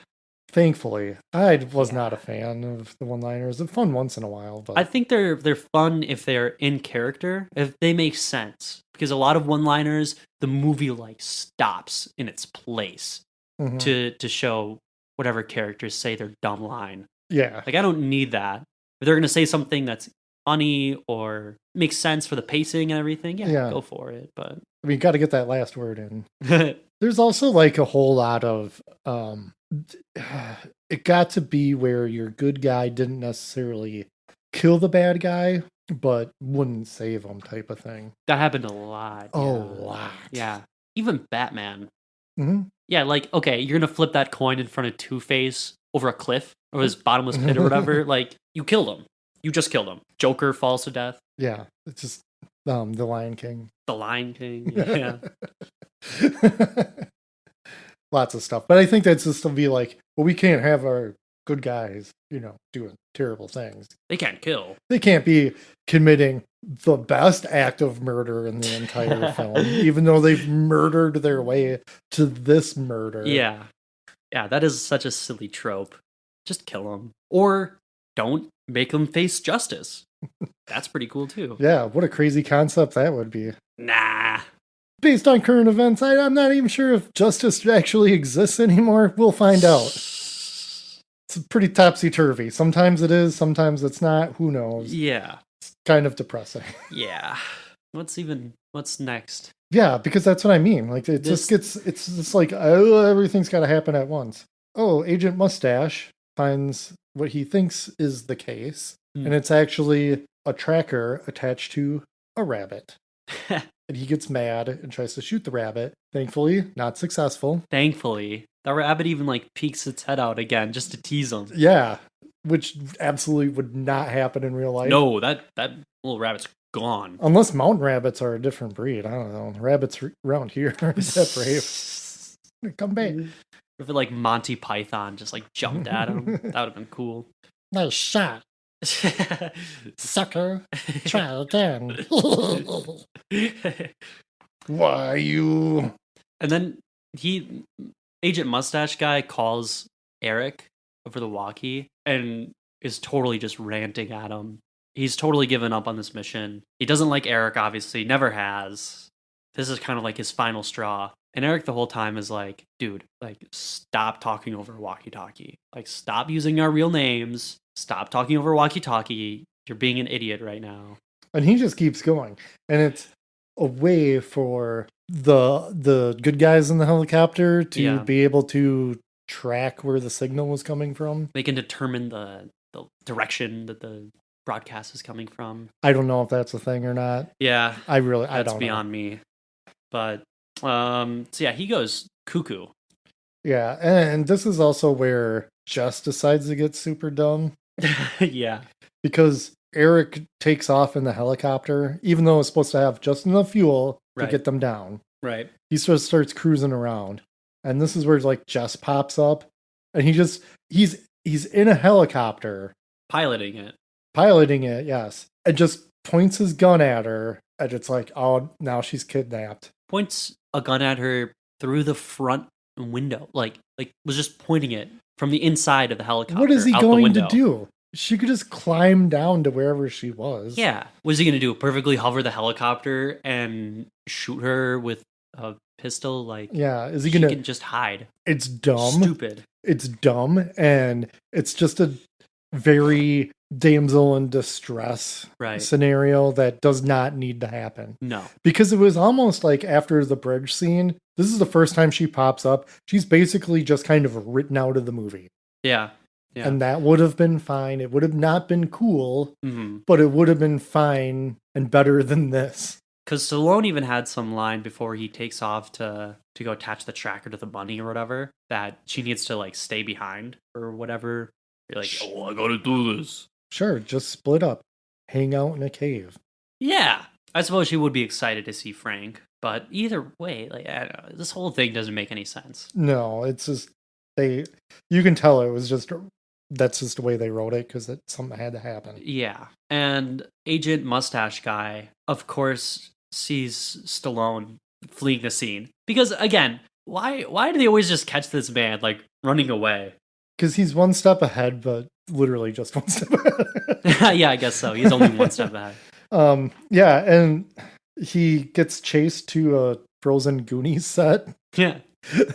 Thankfully, I was not a fan of the one-liners. They're fun once in a while, but I think they're fun if they're in character, if they make sense. Because a lot of one-liners, the movie like stops in its place to show whatever characters say their dumb line. Yeah, like I don't need that. If they're gonna say something that's funny or makes sense for the pacing and everything, yeah. Go for it. But I mean, you got to get that last word in. There's also like a whole lot of it got to be where your good guy didn't necessarily kill the bad guy, but wouldn't save him type of thing. That happened a lot. A lot. Yeah. Even Batman. Mm-hmm. Yeah, like, okay, you're going to flip that coin in front of Two-Face over a cliff or his bottomless pit or whatever. Like, you killed him. You just killed him. Joker falls to death. Yeah. It's just the Lion King. The Lion King. Yeah. Lots of stuff. But I think that's just to be like, well, we can't have our good guys, doing terrible things. They can't kill. They can't be committing the best act of murder in the entire film, even though they've murdered their way to this murder. Yeah. Yeah, that is such a silly trope. Just kill them. Or don't make them face justice. That's pretty cool, too. Yeah, what a crazy concept that would be. Nah. Based on current events, I'm not even sure if justice actually exists anymore. We'll find out. It's pretty topsy-turvy. Sometimes it is, sometimes it's not. Who knows? Yeah. It's kind of depressing. Yeah. What's next? Yeah, because that's what I mean. Like, it's just like, oh, everything's got to happen at once. Oh, Agent Mustache finds what he thinks is the case, and it's actually a tracker attached to a rabbit. And he gets mad and tries to shoot the rabbit. Thankfully, not successful. Thankfully. The rabbit even like peeks its head out again just to tease him. Yeah, which absolutely would not happen in real life. No, that little rabbit's gone. Unless mountain rabbits are a different breed. I don't know. Rabbits around here aren't that brave. Come back. If it like Monty Python just like jumped at him, that would have been cool. Nice shot. Sucker. Try again. Why you? And then Agent Mustache guy calls Eric over the walkie and is totally just ranting at him. He's totally given up on this mission. He doesn't like Eric, obviously, never has. This is kind of like his final straw. And Eric the whole time is like, dude, like, stop talking over walkie-talkie. Like, stop using our real names. Stop talking over walkie-talkie. You're being an idiot right now. And he just keeps going. And it's a way for the good guys in the helicopter to be able to track where the signal was coming from. They can determine the direction that the broadcast is coming from. I don't know if that's a thing or not. Yeah. I don't know. That's beyond me. But, so yeah, he goes cuckoo. Yeah, and this is also where Jess decides to get super dumb. Yeah. Because Eric takes off in the helicopter, even though it's supposed to have just enough fuel to get them down. Right. He sort of starts cruising around. And this is where like Jess pops up. And he's in a helicopter. Piloting it, yes. And just points his gun at her. And it's like, oh, now she's kidnapped. Points a gun at her through the front window. Like was just pointing it from the inside of the helicopter. What is he going to do? She could just climb down to wherever she was. Yeah. What is he going to do? Perfectly hover the helicopter and shoot her with a pistol? Like, yeah. Is he going to... She can just hide. It's dumb. Stupid. It's dumb. And it's just a very damsel in distress scenario that does not need to happen. No. Because it was almost like after the bridge scene, this is the first time she pops up. She's basically just kind of written out of the movie. Yeah. Yeah. And that would have been fine. It would have not been cool, but it would have been fine and better than this. Because Stallone even had some line before he takes off to go attach the tracker to the bunny or whatever, that she needs to like stay behind or whatever. You're like, oh, I gotta do this. Sure, just split up. Hang out in a cave. Yeah. I suppose she would be excited to see Frank, but either way, like, I don't know, this whole thing doesn't make any sense. No, it's just, you can tell it was just... That's just the way they wrote it because something had to happen. Yeah. And Agent Mustache Guy, of course, sees Stallone fleeing the scene. Because, again, why do they always just catch this man, like, running away? Because he's one step ahead, but literally just one step ahead. Yeah, I guess so. He's only one step ahead. Yeah, and he gets chased to a Frozen Goonies set. Yeah.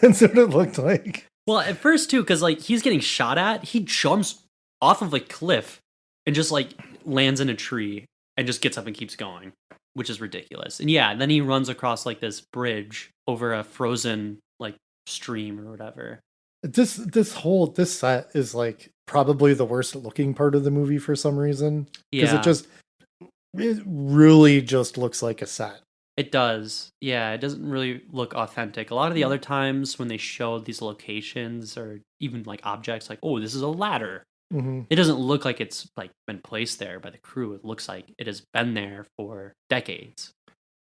That's what it looked like. Well, at first, too, because, like, he's getting shot at, he jumps off of a cliff and just, like, lands in a tree and just gets up and keeps going, which is ridiculous. And, yeah, then he runs across, like, this bridge over a frozen, like, stream or whatever. This set is, like, probably the worst looking part of the movie for some reason. Because it really just looks like a set. It does. Yeah, it doesn't really look authentic. A lot of the other times when they show these locations or even like objects like, oh, this is a ladder. Mm-hmm. It doesn't look like it's like been placed there by the crew. It looks like it has been there for decades.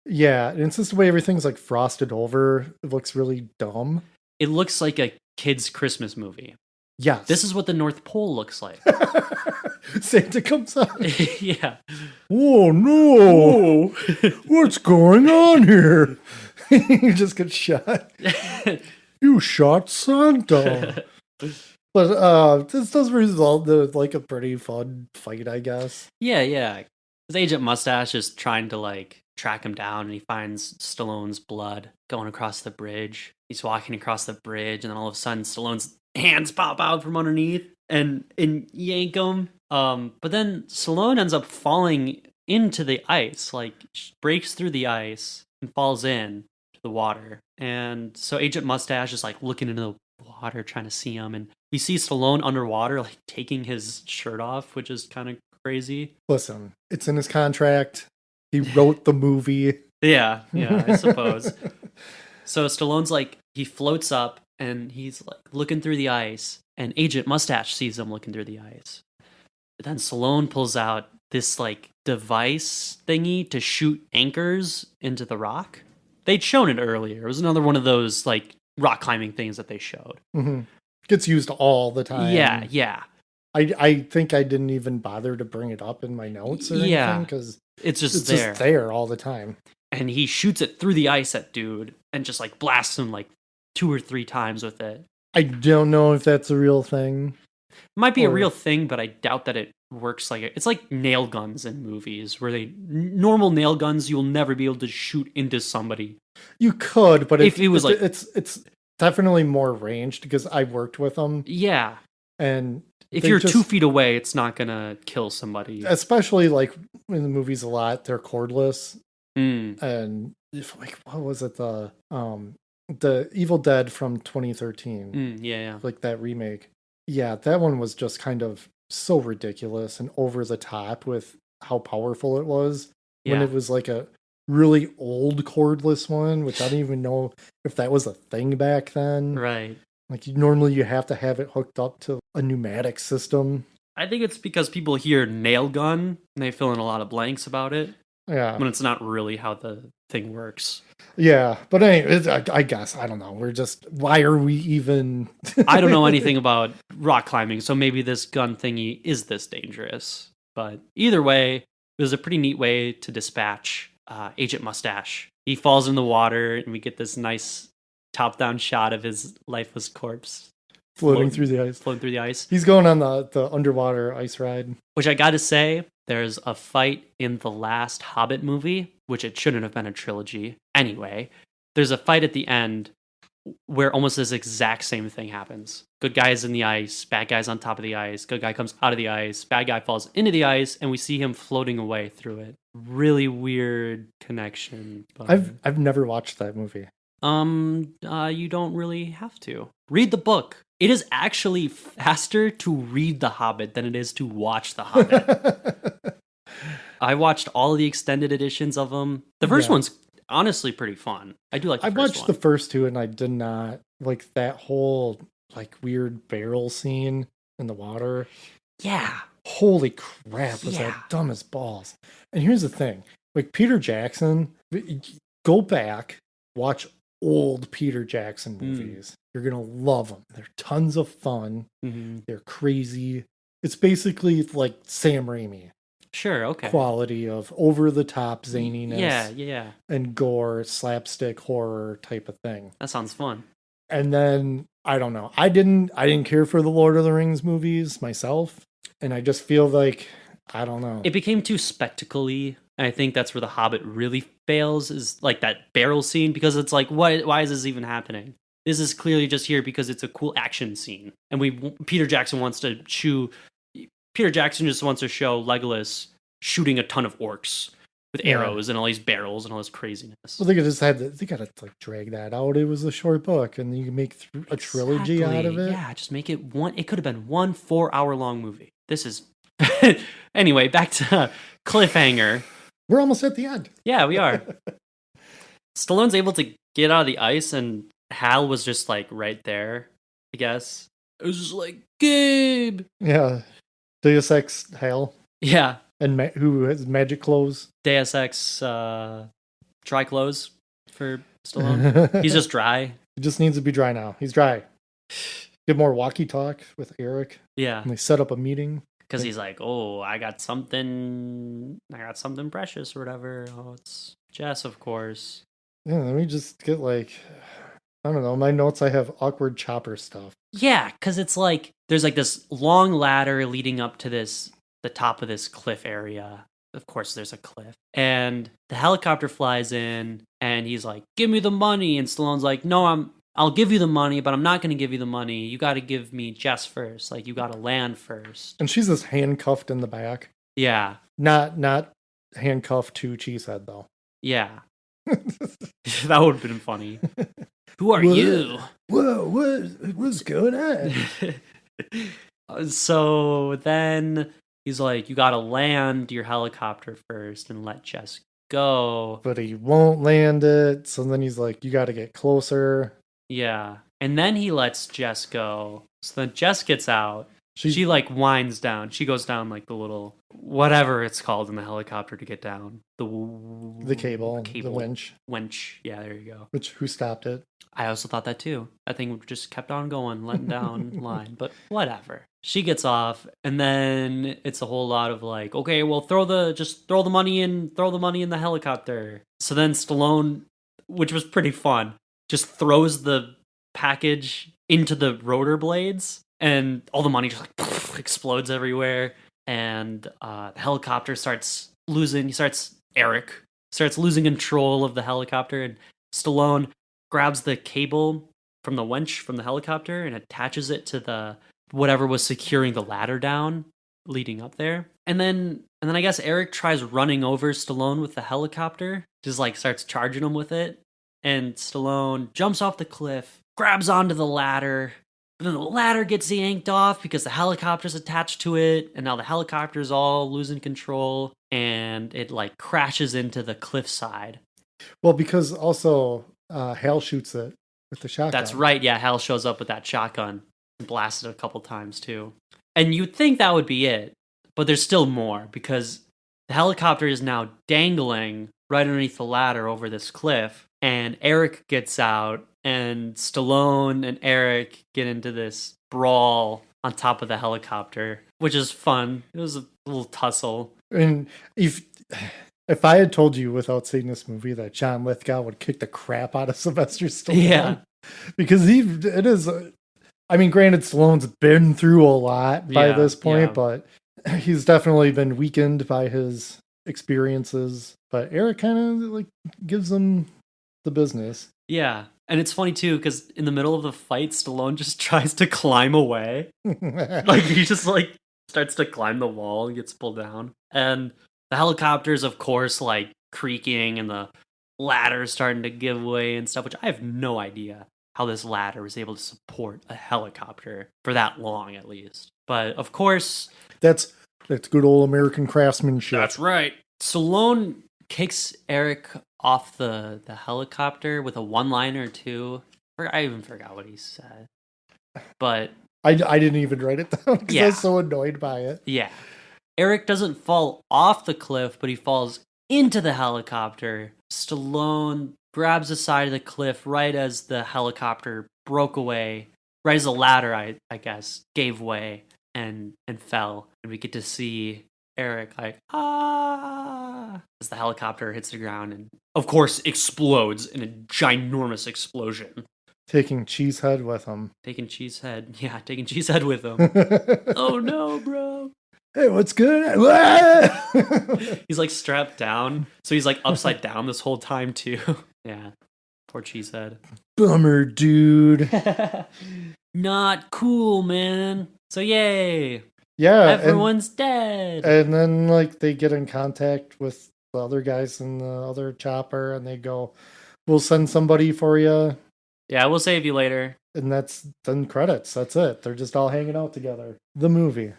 Yeah, and it's just the way everything's like frosted over. It looks really dumb. It looks like a kid's Christmas movie. Yes. This is what the North Pole looks like. Santa comes out. Yeah. Oh, no. What's going on here? You just get shot. You shot Santa. But this does result in like a pretty fun fight, I guess. Yeah. His Agent Mustache is trying to like track him down, and he finds Stallone's blood going across the bridge. He's walking across the bridge, and then all of a sudden Stallone's hands pop out from underneath and yank him. But then Stallone ends up falling into the ice, like breaks through the ice and falls in to the water. And so Agent Mustache is like looking into the water, trying to see him, and we see Stallone underwater, like taking his shirt off, which is kind of crazy. Listen, it's in his contract. He wrote the movie. Yeah, I suppose. So Stallone's like, he floats up and he's like looking through the ice, and Agent Mustache sees him looking through the ice. But then Stallone pulls out this like device thingy to shoot anchors into the rock. They'd shown it earlier. It was another one of those like rock climbing things that they showed. Mm-hmm. Gets used all the time. Yeah. I think I didn't even bother to bring it up in my notes or anything because it's just there all the time. And he shoots it through the ice at dude and just like blasts him like 2 or 3 times with it. I don't know if that's a real thing. Might be a Or- real thing, but I doubt that it works like it. It's like nail guns in movies where normal nail guns, you'll never be able to shoot into somebody. You could, but If it was like- it's definitely more ranged because I worked with them, Yeah. and If they you're just- 2 feet away, it's not gonna kill somebody. especially like in the movies a lot, they're cordless. Mm. And if, like, what was it, the Evil Dead from 2013, Yeah. like that remake? Yeah, that one was just kind of so ridiculous and over the top with how powerful it was when Yeah. it was like a really old cordless one, which I don't even know if that was a thing back then. Right. Like, normally you have to have it hooked up to a pneumatic system. I think it's because people hear nail gun and they fill in a lot of blanks about it, Yeah. when it's not really how the thing works. Yeah, but anyway, I guess, I don't know. We're just, why are we even... I don't know anything about rock climbing, so maybe this gun thingy is this dangerous. But either way, it was a pretty neat way to dispatch Agent Mustache. He falls in the water, and we get this nice top-down shot of his lifeless corpse floating through the ice. floating through the ice. He's going on the underwater ice ride. Which I gotta say, there's a fight in the last Hobbit movie, which it shouldn't have been a trilogy. Anyway, there's a fight at the end where almost this exact same thing happens. Good guy's in the ice, bad guy's on top of the ice, good guy comes out of the ice, bad guy falls into the ice, and we see him floating away through it. Really weird connection. But... I've never watched that movie. You don't really have to. Read the book. It is actually faster to read The Hobbit than it is to watch The Hobbit. I watched all of the extended editions of them. The first one's honestly pretty fun. I do like the I first watched one. the first two and I did not like that whole like weird barrel scene in the water. Yeah. Holy crap, was Yeah. that dumb as balls. And here's the thing. Like Peter Jackson, go back, watch old Peter Jackson movies. You're going to love them. They're tons of fun. Mm-hmm. They're crazy. It's basically like Sam Raimi Sure, okay. quality of over-the-top zaniness Yeah. and gore, slapstick horror type of thing. That sounds fun. And then, I don't know. I didn't care for the Lord of the Rings movies myself. And I just feel like, I don't know. It became too spectacle-y. And I think that's where The Hobbit really fails, is like that barrel scene, because it's like, why is this even happening? This is clearly just here because it's a cool action scene. And Peter Jackson just wants to show Legolas shooting a ton of orcs with arrows and all these barrels and all this craziness. Well, they gotta like drag that out. It was a short book, and you can make a trilogy out of it. Yeah, just make it one. It could have been 1 4-hour-long movie. This is anyway. Back to Cliffhanger. We're almost at the end. Yeah, we are. Stallone's able to get out of the ice, and Hal was just like right there. I guess it was just like Gabe. Yeah, Deus Ex Hal, Yeah, and who has magic clothes. Deus Ex dry clothes for Stallone. He's just dry. He just needs to be dry now. He's dry. Get more walkie talk with Eric, Yeah, and they set up a meeting. because he's like, oh, I got something precious or whatever. Oh, it's Jess, of course. Yeah, let me just get like, I don't know. My notes, I have awkward chopper stuff. Yeah, because it's like there's like this long ladder leading up to the top of this cliff area. Of course, there's a cliff, and the helicopter flies in, and he's like, "Give me the money," and Stallone's like, "No, I'll give you the money, but I'm not going to give you the money. You got to give me Jess first. Like, you got to land first." And she's just handcuffed in the back. Yeah, Not handcuffed to Cheesehead though. yeah, that would have been funny. Who are What? you? Whoa, what's going on? So then he's like, you gotta land your helicopter first and let Jess go. But he won't land it. So then he's like, you got to get closer. Yeah. And then he lets Jess go. So then Jess gets out. She She like winds down. She goes down like the little, whatever it's called in the helicopter to get down. the cable, the winch. Winch. Yeah, there you go. Who stopped it? I also thought that too. That thing just kept on going, letting down line, but whatever. She gets off, and then it's a whole lot of like, okay, well, throw the money in the helicopter. So then Stallone, which was pretty fun, just throws the package into the rotor blades, and all the money just like explodes everywhere, and the helicopter starts losing. Eric starts losing control of the helicopter, and Stallone grabs the cable from the winch from the helicopter and attaches it to the whatever was securing the ladder down leading up there. And then I guess Eric tries running over Stallone with the helicopter, just like starts charging him with it. And Stallone jumps off the cliff, grabs onto the ladder, but then the ladder gets yanked off because the helicopter's attached to it, and now the helicopter's all losing control, and it like crashes into the cliffside. Well, because also Hal shoots it with the shotgun. That's right, yeah, Hal shows up with that shotgun and blasts it a couple times too. And you'd think that would be it, but there's still more, because the helicopter is now dangling right underneath the ladder over this cliff, and Eric gets out, and Stallone and Eric get into this brawl on top of the helicopter, which is fun. It was a little tussle. And if I had told you without seeing this movie that John Lithgow would kick the crap out of Sylvester Stallone, Yeah, because it is. I mean, granted, Stallone's been through a lot by this point, but he's definitely been weakened by his experiences. But Eric kind of like gives him the business. Yeah. And it's funny too, because in the middle of the fight, Stallone just tries to climb away. Like he just like starts to climb the wall and gets pulled down. And the helicopter's of course like creaking, and the ladder's starting to give way and stuff, which I have no idea how this ladder was able to support a helicopter for that long at least. But of course, that's good old American craftsmanship. That's right. Stallone kicks Eric off the helicopter with a one-liner too. I even forgot what he said. But I didn't even write it down because I was so annoyed by it. Yeah. Eric doesn't fall off the cliff, but he falls into the helicopter. Stallone grabs the side of the cliff right as the helicopter broke away, right as the ladder, I guess, gave way and fell. And we get to see Eric like, as the helicopter hits the ground and, of course, explodes in a ginormous explosion. Taking Cheesehead with him. Taking Cheesehead with him. Oh no, bro. Hey, what's good? He's like strapped down, so he's like upside down this whole time too. Yeah, poor Cheesehead. Bummer, dude. Not cool, man. So yay. Yeah. Everyone's dead. And then like they get in contact with the other guys in the other chopper, and they go, "We'll send somebody for you." Yeah, we'll save you later. And that's then credits. That's it. They're just all hanging out together. The movie.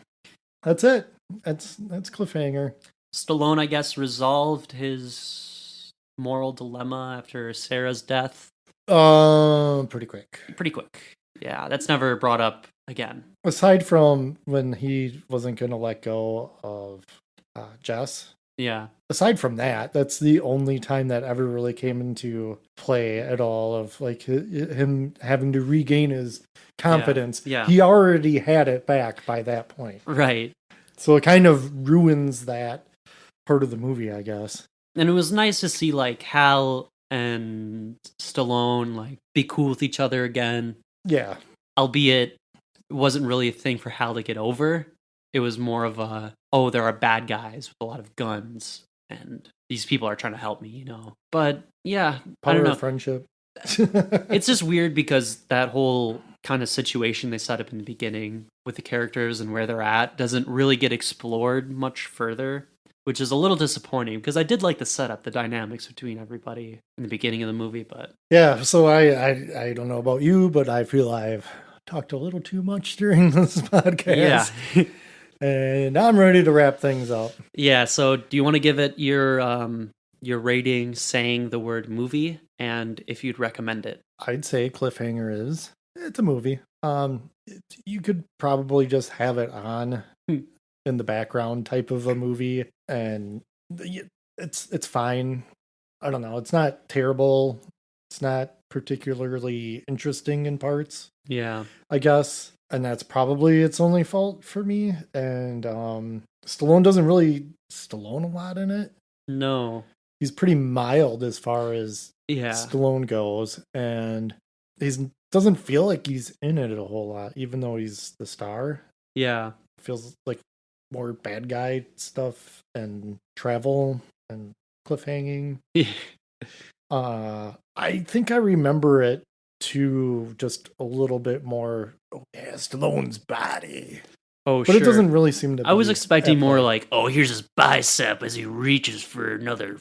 That's it. That's Cliffhanger. Stallone, I guess, resolved his moral dilemma after Sarah's death. Pretty quick. Pretty quick. Yeah, that's never brought up again. Aside from when he wasn't going to let go of Jess. Yeah. Aside from that, that's the only time that ever really came into play at all, of like him having to regain his confidence. Yeah. He already had it back by that point. Right. So it kind of ruins that part of the movie, I guess. And it was nice to see like Hal and Stallone like be cool with each other again. Yeah. Albeit it wasn't really a thing for Hal to get over. It was more of a, oh, there are bad guys with a lot of guns, and these people are trying to help me, you know. But yeah, Power I don't know. Of friendship. It's just weird because that whole kind of situation they set up in the beginning with the characters and where they're at doesn't really get explored much further, which is a little disappointing because I did like the setup, the dynamics between everybody in the beginning of the movie. But yeah, so I don't know about you, but I feel I've talked a little too much during this podcast. Yeah. And I'm ready to wrap things up. Yeah, so do you want to give it your rating saying the word movie and if you'd recommend it? I'd say Cliffhanger it's a movie. You could probably just have it on in the background type of a movie, and it's fine. I don't know. It's not terrible. It's not particularly interesting in parts. Yeah. I guess. And that's probably its only fault for me. And Stallone doesn't really Stallone a lot in it. No. He's pretty mild as far as Yeah. Stallone goes. And he's doesn't feel like he's in it a whole lot, even though he's the star. Yeah. Feels like more bad guy stuff and travel and cliffhanging. I think I remember it too, just a little bit more. Oh, yeah, Stallone's body. Oh, but sure. it doesn't really seem to be. I was expecting more like, oh, here's his bicep as he reaches for another,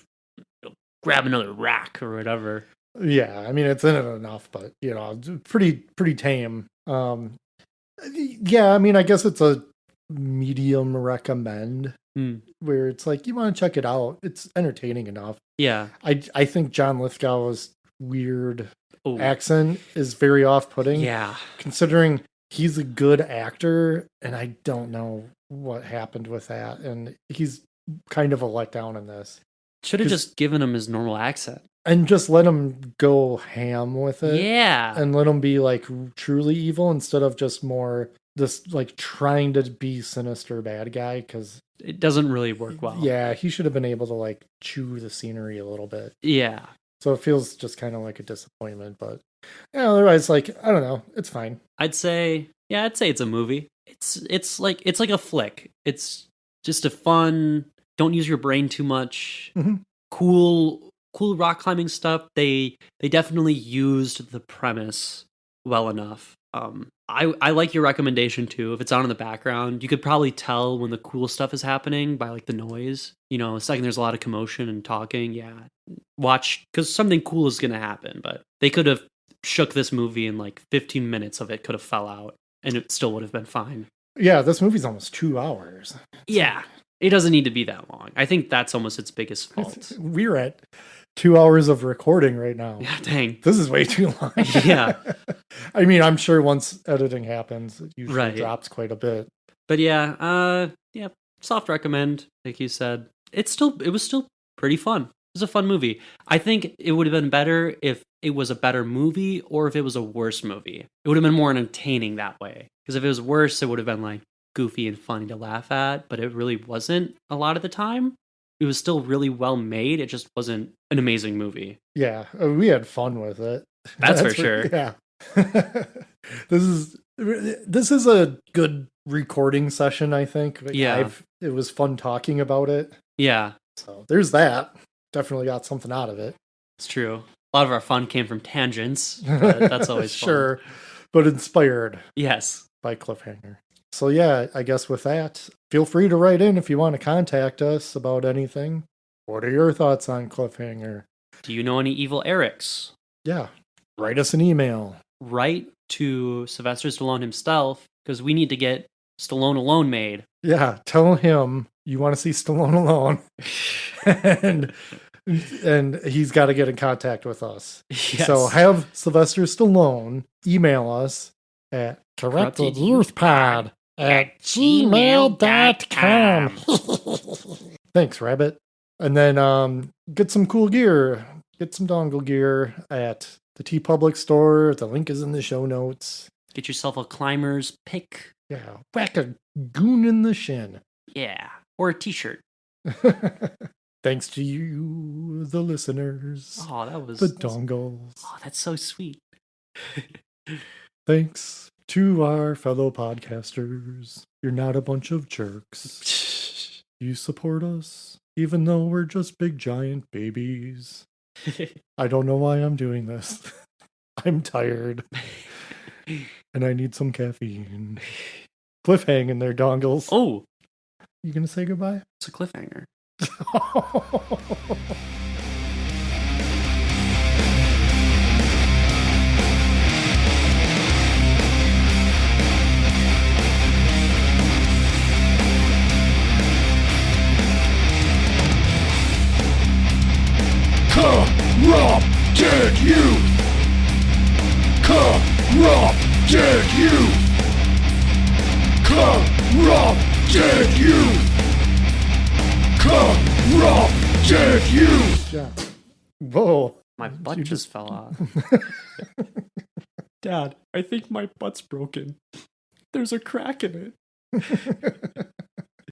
grab another rack or whatever. Yeah, I mean, it's in it enough, but, you know, pretty tame. Yeah, I mean, I guess it's a medium recommend where it's like, you want to check it out. It's entertaining enough. Yeah. I think John Lithgow's weird accent is very off-putting. Yeah. Considering he's a good actor, and I don't know what happened with that. And he's kind of a letdown in this. Should have just given him his normal accent. And just let him go ham with it. Yeah. And let him be like truly evil instead of just more this like trying to be sinister bad guy, because it doesn't really work well. Yeah, he should have been able to like chew the scenery a little bit. Yeah. So it feels just kind of like a disappointment, but yeah, otherwise, like, I don't know, it's fine. I'd say it's a movie. It's like a flick. It's just a fun, don't use your brain too much. Mm-hmm. Cool rock climbing stuff. They definitely used the premise well enough. I like your recommendation too. If it's on in the background, you could probably tell when the cool stuff is happening by like the noise. You know, the second there's a lot of commotion and talking, yeah, watch, because something cool is gonna happen. But they could have shook this movie in like 15 minutes of it could have fell out, and it still would have been fine. Yeah, this movie's almost 2 hours. Yeah, it doesn't need to be that long. I think that's almost its biggest fault. We're at 2 hours of recording right now. Yeah, dang. This is way too long. Yeah. I mean, I'm sure once editing happens, it usually drops quite a bit. But yeah, soft recommend, like you said. It was still pretty fun. It was a fun movie. I think it would have been better if it was a better movie or if it was a worse movie. It would have been more entertaining that way. Because if it was worse, it would have been like goofy and funny to laugh at, but it really wasn't a lot of the time. It was still really well made. It just wasn't an amazing movie. Yeah, we had fun with it. That's for sure. Yeah. This is a good recording session, I think. Yeah. It was fun talking about it. Yeah. So there's that. Definitely got something out of it. It's true. A lot of our fun came from tangents, but that's always fun. Sure, but inspired. Yes. By Cliffhanger. So yeah, I guess with that, feel free to write in if you want to contact us about anything. What are your thoughts on Cliffhanger? Do you know any evil Erics? Yeah, write us an email. Write to Sylvester Stallone himself, because we need to get Stallone Alone made. Yeah, tell him you want to see Stallone Alone. and he's got to get in contact with us. Yes. So have Sylvester Stallone email us at corruptedyouthpod@gmail.com. Thanks, Rabbit. And then get some cool gear. Get some dongle gear at the TeePublic store. The link is in the show notes. Get yourself a climber's pick. Yeah, whack a goon in the shin. Yeah, or a t-shirt. Thanks to you, the listeners. Oh, that was... the dongles. Oh, that's so sweet. Thanks to our fellow podcasters. You're not a bunch of jerks. You support us, even though we're just big giant babies. I don't know why I'm doing this. I'm tired. And I need some caffeine. Cliffhanging there, dongles. Oh. You gonna say goodbye? It's a cliffhanger. Corrupted youth! Corrupted youth! Corrupted youth! Corrupted youth! Yeah. Whoa. My butt just fell off. Dad, I think my butt's broken. There's a crack in it.